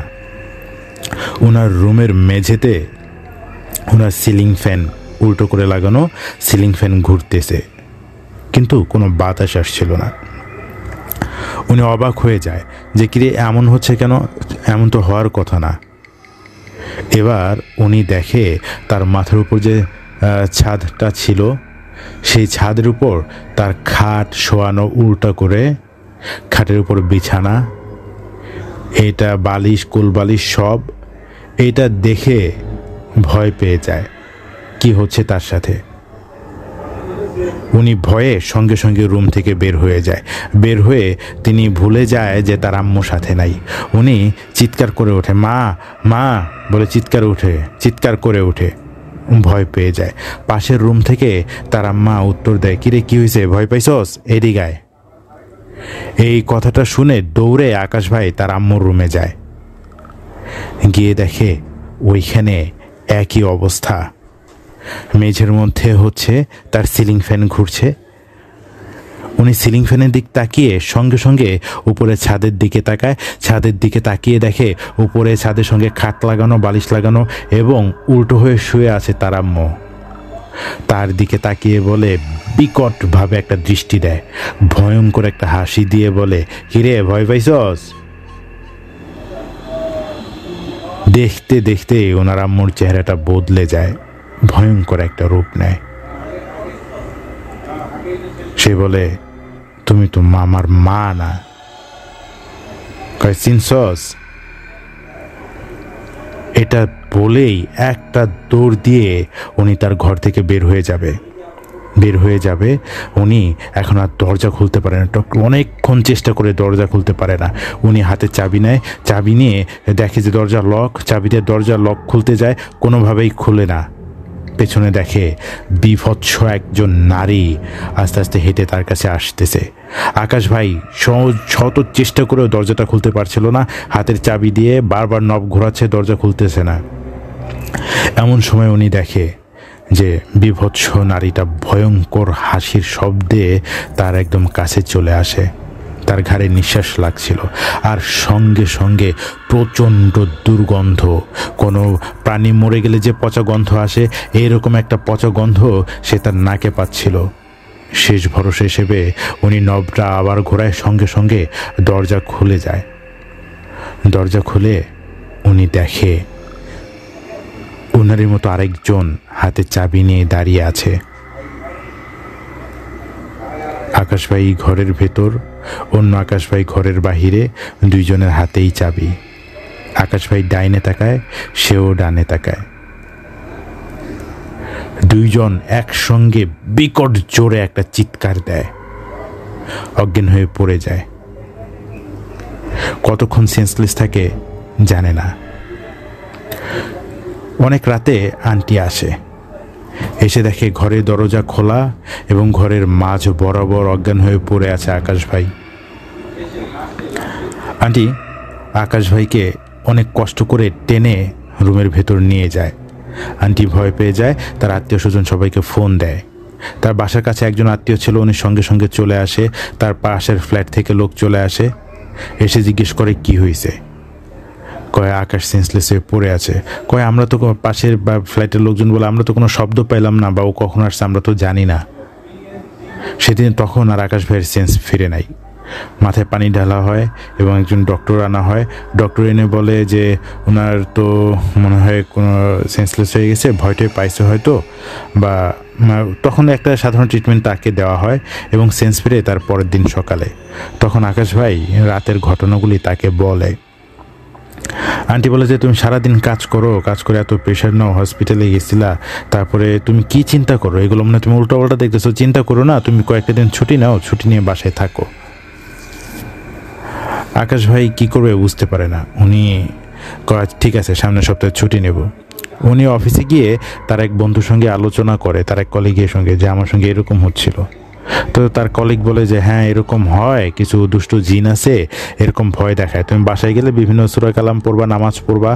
ওনার রুমের মেঝেতে ওনার সিলিং ফ্যান উল্টো করে লাগানো, সিলিং ফ্যান ঘুরতেছে, কিন্তু কোনো বাতাস আসছিল না। উনি অবাক হয়ে যায় যে কিরে এমন হচ্ছে কেন, এমন তো হওয়ার কথা না। এবার উনি দেখে তার মাথার উপর যে ছাদটা ছিল, সেই ছাদের উপর তার খাট শোয়ানো উল্টা করে, খাটের উপর বিছানা, এটা বালিশ কোলবালিশ সব। এটা দেখে ভয় পেয়ে যায় কি হচ্ছে তার সাথে। উনি ভয়ে সঙ্গে সঙ্গে রুম থেকে বের হয়ে তিনি ভুলে যায় যে তার আম্মু সাথে নাই। উনি চিৎকার করে ওঠে, মা মা বলে চিৎকার করে ওঠে, ভয় পেয়ে যায়। পাশের রুম থেকে তার আম্মা উত্তর দেয়, কিরে কি হয়েছে, ভয় পাইছস, এদিকে আয়। এই কথাটা শুনে দৌড়ে আকাশ ভাই তার আম্মুর রুমে যায়, গিয়ে দেখে ওইখানে একই অবস্থা। মেঝের মধ্যে হচ্ছে তার সিলিং ফ্যান ঘুরছে। উনি সিলিং ফ্যানের দিক তাকিয়ে সঙ্গে সঙ্গে উপরে ছাদের দিকে তাকিয়ে দেখে উপরে ছাদের সঙ্গে খাট লাগানো, বালিশ লাগানো, এবং উল্টো হয়ে শুয়ে আছে তার আম্মু। তার দিকে তাকিয়ে বলে, বিকটভাবে একটা দৃষ্টি দেয়, ভয়ঙ্কর একটা হাসি দিয়ে বলে, কিরে ভয় পাইছস? দেখতে দেখতে ওনার আম্মুর চেহারাটা বদলে যায়, ভয়ঙ্কর একটা রূপ নেয়। সে বলে, তুমি তো আমার মা না। কয়, চিনছস? এটা বলেই একটা দৌড় দিয়ে উনি তার ঘর থেকে বের হয়ে যাবে। উনি এখন আর দরজা খুলতে পারে না, অনেকক্ষণ চেষ্টা করে দরজা খুলতে পারে না। উনি হাতে চাবি নেয়, চাবি নিয়ে দেখে যে দরজা লক, চাবি দিয়ে দরজা লক খুলতে যায়, কোনোভাবেই খুলে না। পেছনে দেখে বিভৎস একজন নারী আস্তে আস্তে হেঁটে তার কাছে আসতেছে। আকাশ ভাই শত চেষ্টা করেও দরজাটা খুলতে পারছিল না, হাতের চাবি দিয়ে বারবার নব ঘোরাচ্ছে, দরজা খুলতেছে না। এমন সময় উনি দেখে যে বিভৎস নারীটা ভয়ঙ্কর হাসির শব্দে তার একদম কাছে চলে আসে। তার ঘাড়ে নিঃশ্বাস লাগছিল, আর সঙ্গে সঙ্গে প্রচণ্ড দুর্গন্ধ, কোনো প্রাণী মরে গেলে যে পচা গন্ধ আসে, এইরকম একটা পচা গন্ধ সে তার নাকে পাচ্ছিল। শেষ ভরসা হিসেবে উনি নবটা আবার ঘোরায়, সঙ্গে সঙ্গে দরজা খুলে যায়। দরজা খুলে উনি দেখে ওনারই মতো আরেকজন হাতে চাবি নিয়ে দাঁড়িয়ে আছে। আকাশ ভাই ঘরের ভেতর, অন্য আকাশ ভাই ঘরের বাহিরে, দুইজনের হাতেই চাবি। আকাশ ভাই ডাইনে তাকায়, সেও ডানে তাকায়। দুইজন একসঙ্গে বিকট জোরে একটা চিৎকার দেয়, অজ্ঞান হয়ে পড়ে যায়। কতক্ষণ সেন্সলেস থাকে জানে না। অনেক রাতে আন্টি আসে, এসে দেখে ঘরের দরজা খোলা এবং ঘরের মাঝ বরাবর অজ্ঞান হয়ে পড়ে আছে আকাশ ভাই। আন্টি আকাশ ভাইকে অনেক কষ্ট করে টেনে রুমের ভেতর নিয়ে যায়। আন্টি ভয় পেয়ে যায়, তার আত্মীয় স্বজন সবাইকে ফোন দেয়। তার বাসার কাছে একজন আত্মীয় ছিল, উনি সঙ্গে সঙ্গে চলে আসে। তার পাশের ফ্ল্যাট থেকে লোক চলে আসে, এসে জিজ্ঞেস করে কি হয়েছে। কয় আকাশ সেন্সলেস হয়ে পড়ে আছে। কয় আমরা তো পাশের বা ফ্ল্যাটের লোকজন বলে আমরা তো কোনো শব্দ পেলাম না, বা ও কখন আসছে আমরা তো জানি না। সেদিন তখন আর আকাশ ভাইয়ের সেন্স ফিরে নাই। মাথায় পানি ঢালা হয় এবং একজন ডক্টর আনা হয়। ডক্টর এনে বলে যে ওনার তো মনে হয় কোনো সেন্সলেস হয়ে গেছে, ভয়টাই পাইছে হয়তো, বা তখন একটা সাধারণ ট্রিটমেন্ট তাকে দেওয়া হয় এবং সেন্স ফিরে তার পরের দিন সকালে। তখন আকাশ ভাই রাতের ঘটনাগুলি তাকে বলে। আন্টি বলে যে তুমি সারাদিন কাজ করে এত প্রেশার নাও, হসপিটালে গেছিলা, তারপরে তুমি কি চিন্তা করো, এগুলো মানে তুমি উল্টা উল্টা দেখতেছো, চিন্তা করো না, তুমি কয়েকটা দিন ছুটি নাও, ছুটি নিয়ে বাসায় থাকো। আকাশ ভাই কি করবে বুঝতে পারে না। উনি ঠিক আছে সামনের সপ্তাহে ছুটি নেব। উনি অফিসে গিয়ে তার এক বন্ধুর সঙ্গে আলোচনা করে, তার এক কলিগের সঙ্গে, যে আমার সঙ্গে এরকম হচ্ছিল। তো তার কলিগ বলে যে হ্যাঁ এরকম হয়, কিছু দুষ্ট জিন আছে, এরকম ভয় দেখায়, তুমি বাসায় গেলে বিভিন্ন সূরা কালাম পড়বা, নামাজ পড়বা,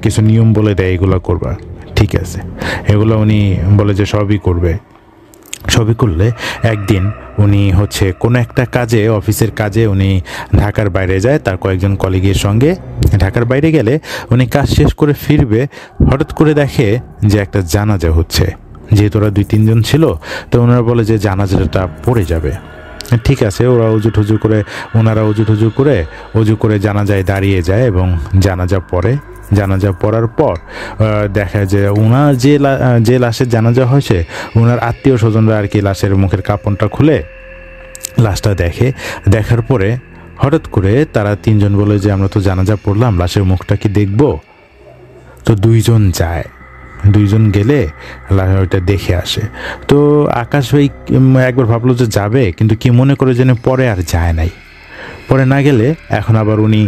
কিছু নিয়ম বলে দেয়, এগুলো করবা। ঠিক আছে, এগুলো উনি বলে যে সবই করবে। সবই করলে একদিন উনি কোনো একটা কাজে, অফিসের কাজে উনি ঢাকার বাইরে যায় তার কয়েকজন কলিগের সঙ্গে। ঢাকার বাইরে গেলে উনি কাজ শেষ করে ফিরবে, হঠাৎ করে দেখে যে একটা জানাজা হচ্ছে। যেহেতু ওরা 2-3 জন ছিল, তো ওনারা বলে যে জানাজাটা পড়ে যাবে। ঠিক আছে, ওনারা উজু টুজু করে জানাজায় দাঁড়িয়ে যায় এবং জানাজা পড়ার পর দেখা যায় ওনার যে লাশের জানাজা হয়েছে, ওনার আত্মীয় স্বজনরা আর কি লাশের মুখের কাপড়টা খুলে লাশটা দেখার পরে হঠাৎ করে তারা 3জন বলে যে আমরা তো জানাজা পড়লাম, লাশের মুখটা কি দেখবো? তো 2জন যায়, 2জন গেলে ওইটা দেখে আসে। তো আকাশ ভাই একবার ভাবলো যে যাবে, কিন্তু কি মনে করে যেন পরে আর যায় নাই। পরে না গেলে এখন আবার উনি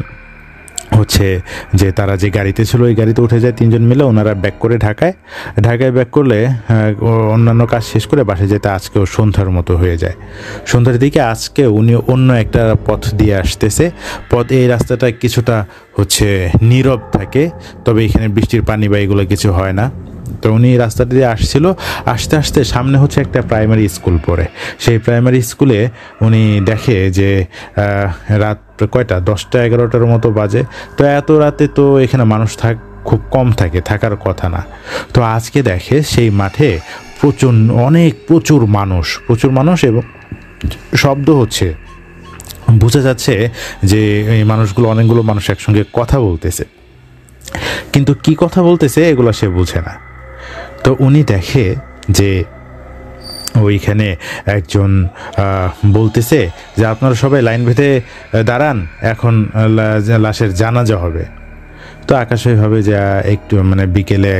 যে তারা যে গাড়িতে ছিল ওই গাড়িতে উঠে যায় 3জন মিলে। ওনারা ব্যাক করে ঢাকায় ব্যাক করলে অন্যান্য কাজ শেষ করে বাসায় যেতে আজকেও সন্ধ্যার মতো হয়ে যায়। সন্ধ্যার দিকে আজকে উনি অন্য একটা পথ দিয়ে আসতেছে। এই রাস্তাটা কিছুটা নীরব থাকে, তবে এখানে বৃষ্টির পানি বা এগুলো কিছু হয় না। তো উনি রাস্তাটা দিয়ে আসতে আসতে সামনে একটা প্রাইমারি স্কুল পড়ে। সেই প্রাইমারি স্কুলে উনি দেখে যে রাত কয়টা 10টা-11টার মতো বাজে। তো এত রাতে তো এখানে মানুষ খুব কম থাকার কথা না। তো আজকে দেখে সেই মাঠে প্রচুর মানুষ এবং শব্দ হচ্ছে। বোঝা যাচ্ছে যে এই অনেকগুলো মানুষ একসঙ্গে কথা বলতেছে। কিন্তু কি কথা বলতেছে এগুলো সে বুঝে না। তো উনি দেখে যে ওইখানে একজন বলতেছে যে আপনারা সবাই লাইন বেঁধে দাঁড়ান, এখন লাশের জানাজা হবে। তো আকাশ ভাবে যে একটু মানে বিকেলে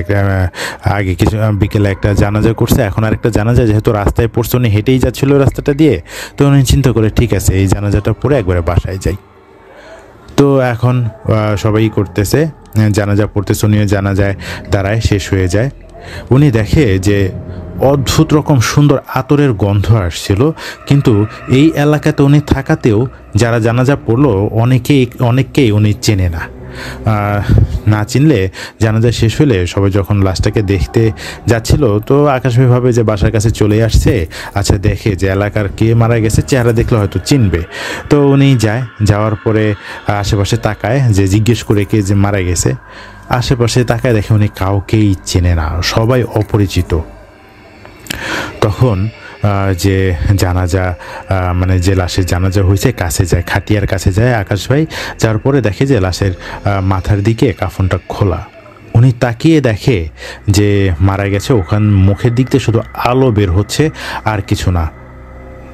আগে কিছু বিকেলে একটা জানাজা করছে, এখন আরেকটা জানাজা যেহেতু রাস্তায় পড়ছে, উনি হেঁটেই যাচ্ছিল রাস্তাটা দিয়ে, তো উনি চিন্তা করে ঠিক আছে এই জানাজাটা পড়ে একবারে বাসায় যাই। তো এখন সবাই করতেছে জানাজা পড়তেছে, উনিও জানাজায় দাঁড়ায়, শেষ হয়ে যায়। উনি দেখে যে অদ্ভুত রকম সুন্দর আতরের গন্ধ আসছিল, কিন্তু এই এলাকাতে উনি থাকাতেও যারা জানাজা পড়লো অনেককেই উনি চেনে না। না চিনলে জানাজা শেষ হলে সবাই যখন লাশটাকে দেখতে যাচ্ছিল, তো আকাশ ভাবে যে বাসার কাছে চলে আসছে, আচ্ছা দেখে যে এলাকার কে মারা গেছে, চেহারা দেখলে হয়তো চিনবে। তো উনি যাওয়ার পরে আশেপাশে তাকায় যে জিজ্ঞেস করে কে যে মারা গেছে। আশেপাশে তাকায় দেখে উনি কাউকেই চেনে না, সবাই অপরিচিত। তখন যে জানাজা মানে যে লাশের জানাজা হয়েছে কাছে যায়, খাটিয়ার কাছে যায় আকাশ ভাই। যার পরে দেখে যে লাশের মাথার দিকে কাফনটা খোলা। উনি তাকিয়ে দেখে যে মারা গেছে, ওখান মুখের দিক দিয়ে শুধু আলো বের হচ্ছে, আর কিছু না,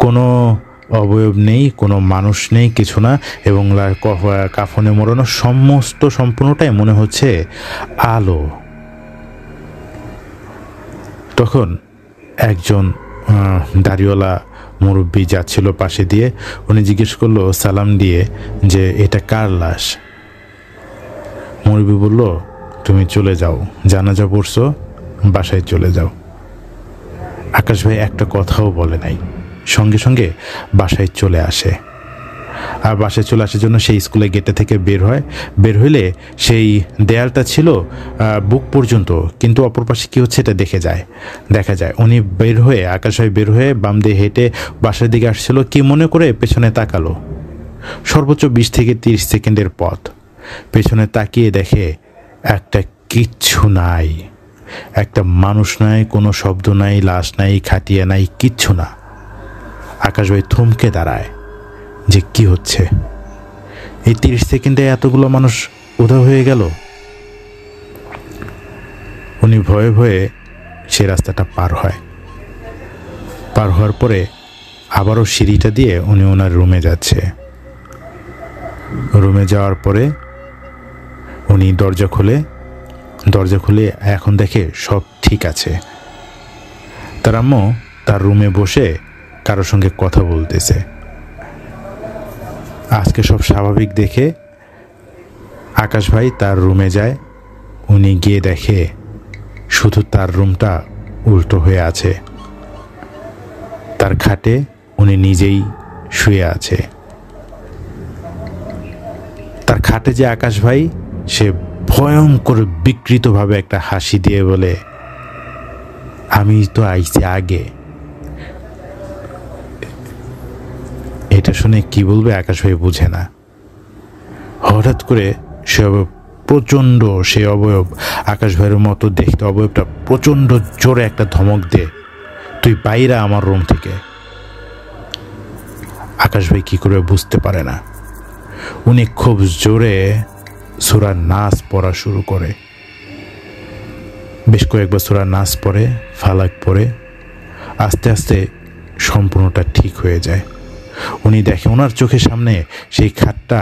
কোনো অবয়ব নেই, কোনো মানুষ নেই, কিছু না। এবং কাফনে মোড়ানো সম্পূর্ণটাই মনে হচ্ছে আলো। তখন একজন দাড়িওয়ালা মুরব্বী যাচ্ছিল পাশে দিয়ে, উনি জিজ্ঞেস করলো সালাম দিয়ে যে এটা কার লাশ? মুরব্বী বলল তুমি চলে যাও, জানাজা পড়ছো, বাসায় চলে যাও। আকাশ ভাই একটা কথাও বলে নাই, সঙ্গে সঙ্গে বাসায় চলে আসে। আর বাসায় চলে আসার জন্য সেই স্কুলে গেটে থেকে বের হইলে সেই দেয়ালটা ছিল বুক পর্যন্ত, কিন্তু অপর পাশে কী হচ্ছে এটা দেখা যায়। উনি আকাশ ভাই বের হয়ে বাম দিয়ে হেঁটে বাসার দিকে আসছিল, কি মনে করে পেছনে তাকালো। সর্বোচ্চ 20 থেকে 30 সেকেন্ডের পথ। পেছনে তাকিয়ে দেখে একটা কিচ্ছু নাই, একটা মানুষ নাই, কোনো শব্দ নাই, লাশ নাই, খাটিয়া নাই, কিচ্ছু না। আকাশ ভাই থমকে দাঁড়ায় যে কি হচ্ছে, এই 30 সেকেন্ডে এতগুলো মানুষ উধাও হয়ে গেল। উনি ভয়ে ভয়ে সে রাস্তাটা পার হওয়ার পরে আবারও সিঁড়িটা দিয়ে উনি ওনার রুমে যাচ্ছে। রুমে যাওয়ার পরে উনি দরজা খুলে এখন দেখে সব ঠিক আছে। তার আম্মু তার রুমে বসে কারোর সঙ্গে কথা বলতেছে। আজকে সব স্বাভাবিক দেখে আকাশ ভাই তার রুমে যায়। উনি গিয়ে দেখে শুধু তার রুমটা উল্টো হয়ে আছে, তার খাটে উনি নিজেই শুয়ে আছে। তার খাটে যে আকাশ ভাই, সে ভয়ঙ্কর বিকৃতভাবে একটা হাসি দিয়ে বলে আমি তো আইছি আগে। এটা শুনে কি বলবে আকাশ ভাই বুঝে না। হঠাৎ করে সে অবয়ব আকাশ ভাইয়ের মতো দেখতে অবয়বটা প্রচণ্ড জোরে একটা ধমক দে, তুই বাইরে আমার রুম থেকে। আকাশ ভাই কি করে বুঝতে পারে না। উনি খুব জোরে সূরা নাস পড়া শুরু করে। বেশ কয়েকবার সূরা নাস পড়ে, ফালাক পড়ে, আস্তে আস্তে সম্পূর্ণটা ঠিক হয়ে যায়। উনি দেখে ওনার চোখের সামনে সেই খাটটা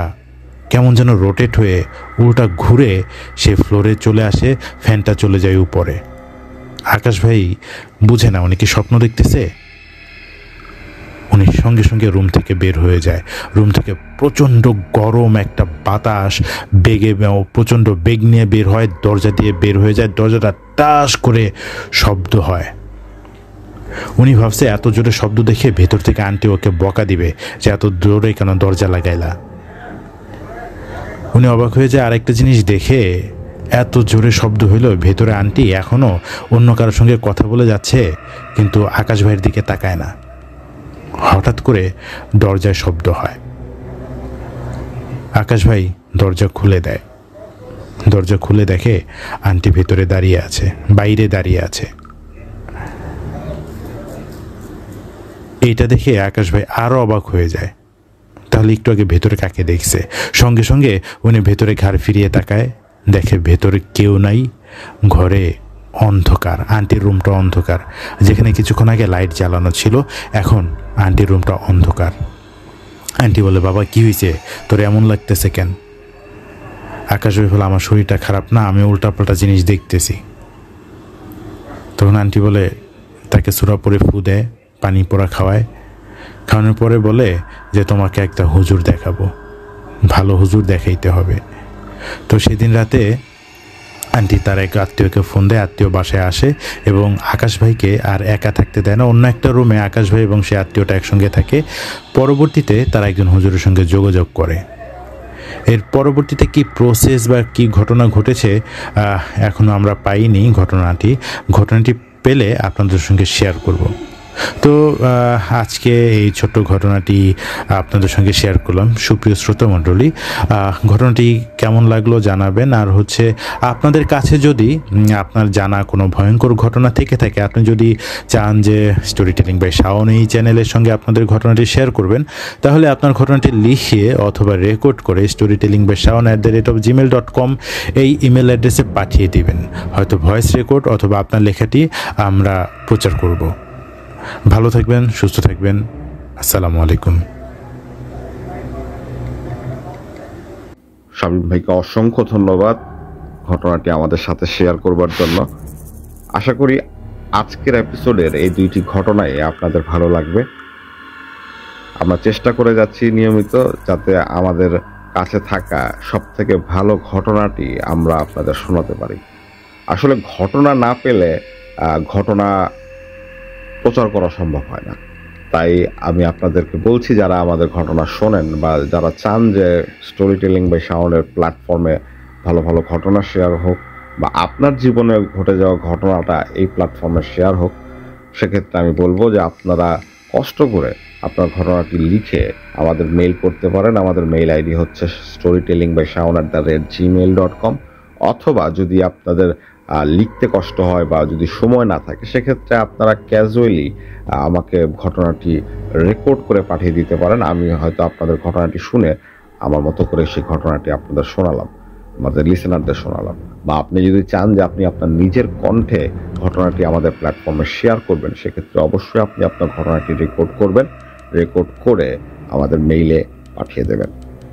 কেমন যেন রোটেট হয়ে উল্টা ঘুরে সে ফ্লোরে চলে আসে, ফ্যানটা চলে যায় উপরে। আকাশ ভাই বুঝে না উনি কি স্বপ্ন দেখতেছে। উনি সঙ্গে সঙ্গে রুম থেকে বের হয়ে যায়। রুম থেকে প্রচণ্ড গরম একটা বাতাস প্রচণ্ড বেগ নিয়ে বের হয়, দরজা দিয়ে বের হয়ে যায়। দরজাটা টাস করে শব্দ হয়। উনি ভাবছে এত জোরে শব্দ দেখে ভেতর থেকে আন্টি ওকে বকা দিবে যে এত জোরে কেন দরজা লাগাইলা। উনি অবাক হয়ে যায় আরেকটা জিনিস দেখে, এত জোরে শব্দ হইল, ভেতরে আন্টি এখনও অন্য কারোর সঙ্গে কথা বলে যাচ্ছে, কিন্তু আকাশ ভাইয়ের দিকে তাকায় না। হঠাৎ করে দরজায় শব্দ হয়। আকাশ ভাই দরজা খুলে দেয়। দরজা খুলে দেখে আন্টি ভেতরে বাইরে দাঁড়িয়ে আছে। এইটা দেখে আকাশ ভাই আরো অবাক হয়ে যায়। তাহলে একটু আগে ভেতরে কাকে দেখছে। সঙ্গে সঙ্গে উনি ভেতরে ঘাড় ফিরিয়ে তাকায়, দেখে ভেতরে কেউ নাই, ঘরে অন্ধকার, আন্টির রুমটা অন্ধকার। যেখানে কিছুক্ষণ আগে লাইট জ্বালানো ছিল, এখন আন্টির রুমটা অন্ধকার। আন্টি বলে, বাবা কী হয়েছে, তোর এমন লাগতেছে কেন? আকাশ ভাই বলে, আমার শরীরটা খারাপ না, আমি উল্টাপাল্টা জিনিস দেখতেছি। তখন আন্টি বলে, তাকে সূরা পড়ে ফু দেয়, পানি পোড়া খাওয়ায়। খাওয়ানোর পরে বলে যে তোমাকে একটা হুজুর দেখাবো, ভালো হুজুর দেখাইতে হবে। তো সেদিন রাতে আন্টি তার এক আত্মীয়কে ফোন দেয়, আত্মীয় বাসায় আসে এবং আকাশ ভাইকে আর একা থাকতে দেয় না। অন্য একটা রুমে আকাশ ভাই এবং সে আত্মীয়টা একসঙ্গে থাকে। পরবর্তীতে তারা একজন হুজুরের সঙ্গে যোগাযোগ করে। এর পরবর্তীতে কি প্রসেস বা কি ঘটনা ঘটেছে এখনও আমরা পাইনি। ঘটনাটি পেলে আপনাদের সঙ্গে শেয়ার করব। তো আজকে এই ছোট্ট ঘটনাটি আপনাদের সঙ্গে শেয়ার করলাম। সুপ্রিয় শ্রোতামণ্ডলী, ঘটনাটি কেমন লাগলো জানাবেন। আর আপনাদের কাছে যদি আপনার জানা কোনো ভয়ঙ্কর ঘটনা থেকে থাকে, আপনি যদি চান যে স্টোরি টেলিং বাই শাওন এই চ্যানেলের সঙ্গে আপনাদের ঘটনাটি শেয়ার করবেন, তাহলে আপনার ঘটনাটি লিখে অথবা রেকর্ড করে storytellingbyshaon@gmail.com এই ইমেল অ্যাড্রেসে পাঠিয়ে দিবেন। হয়তো ভয়েস রেকর্ড অথবা আপনার লেখাটি আমরা প্রচার করব। ভালো থাকবেন, সুস্থ থাকবেন। আসসালামু আলাইকুম। শামীম ভাইকে অসংখ্য ধন্যবাদ ঘটনাটি আমাদের সাথে শেয়ার করবার জন্য। আশা করি আজকের এপিসোডের এই দুইটি ঘটনাই আপনাদের ভালো লাগবে। আমরা চেষ্টা করে যাচ্ছি নিয়মিত যাতে আমাদের কাছে থাকা সবথেকে ভালো ঘটনাটি আমরা আপনাদের শোনাতে পারি। আসলে ঘটনা না পেলে ঘটনা প্রচার করা সম্ভব হয় না। তাই আমি আপনাদেরকে বলছি, যারা আমাদের ঘটনা শোনেন বা যারা চান যে স্টোরি টেলিং বাই শাওনের প্ল্যাটফর্মে ভালো ভালো ঘটনা শেয়ার হোক বা আপনার জীবনে ঘটে যাওয়া ঘটনাটা এই প্ল্যাটফর্মে শেয়ার হোক, সেক্ষেত্রে আমি বলবো যে আপনারা কষ্ট করে আপনার ঘটনাটি লিখে আমাদের মেইল করতে পারেন। আমাদের মেইল আইডি হচ্ছে storytellingbyshaon@gmail.com। অথবা যদি আপনাদের লিখতে কষ্ট হয় বা যদি সময় না থাকে, সেক্ষেত্রে আপনারা ক্যাজুয়ালি আমাকে ঘটনাটি রেকর্ড করে পাঠিয়ে দিতে পারেন। আমি হয়তো আপনাদের ঘটনাটি শুনে আমার মতো করে সেই ঘটনাটি আপনাদের শোনালাম, আমাদের লিসেনারদের শোনালাম। বা আপনি যদি চান যে আপনি আপনার নিজের কণ্ঠে ঘটনাটি আমাদের প্ল্যাটফর্মে শেয়ার করবেন, সেক্ষেত্রে অবশ্যই আপনি আপনার ঘটনাটি রেকর্ড করবেন, রেকর্ড করে আমাদের মেইলে পাঠিয়ে দেবেন।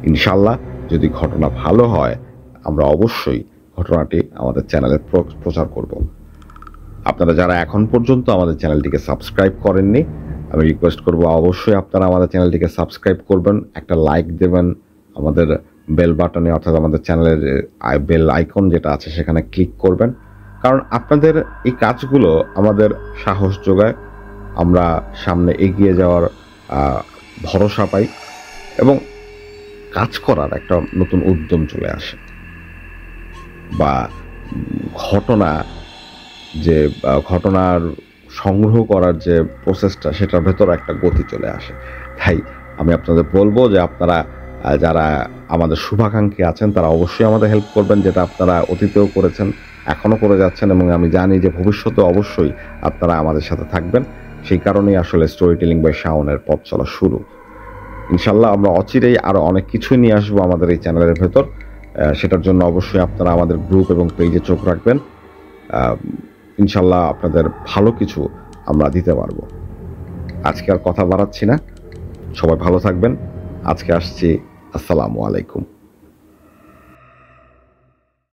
ইনশাল্লাহ যদি ঘটনা ভালো হয়, আমরা অবশ্যই ঘটনাটি আমাদের চ্যানেলে প্রচার করব। আপনারা যারা এখন পর্যন্ত আমাদের চ্যানেলটিকে সাবস্ক্রাইব করেননি, আমি রিকোয়েস্ট করব অবশ্যই আপনারা আমাদের চ্যানেলটিকে সাবস্ক্রাইব করবেন, একটা লাইক দেবেন, আমাদের বেল বাটনে অর্থাৎ আমাদের চ্যানেলের বেল আইকন যেটা আছে সেখানে ক্লিক করবেন। কারণ আপনাদের এই কাজগুলো আমাদের সাহস যোগায়, আমরা সামনে এগিয়ে যাওয়ার ভরসা পাই এবং কাজ করার একটা নতুন উদ্যম চলে আসে। বা ঘটনার সংগ্রহ করার যে প্রসেসটা, সেটার ভেতর একটা গতি চলে আসে। তাই আমি আপনাদের বলবো যে আপনারা যারা আমাদের শুভাকাঙ্ক্ষী আছেন, তারা অবশ্যই আমাদের হেল্প করবেন, যেটা আপনারা অতীতেও করেছেন, এখনও করে যাচ্ছেন এবং আমি জানি যে ভবিষ্যতে অবশ্যই আপনারা আমাদের সাথে থাকবেন। সেই কারণেই আসলে স্টোরি টেলিং বাই শাওনের পথ চলা শুরু। ইনশাল্লাহ আমরা অচিরেই আরও অনেক কিছুই নিয়ে আসবো আমাদের এই চ্যানেলের ভেতর। সেটার জন্য অবশ্যই আপনারা আমাদের গ্রুপ এবং পেজে চোখ রাখবেন। ইনশাল্লাহ আপনাদের ভালো কিছু আমরা দিতে পারবো। আজকে আর কথা বাড়াচ্ছি না, সবাই ভালো থাকবেন। আজকে আসছি, আসসালামু আলাইকুম।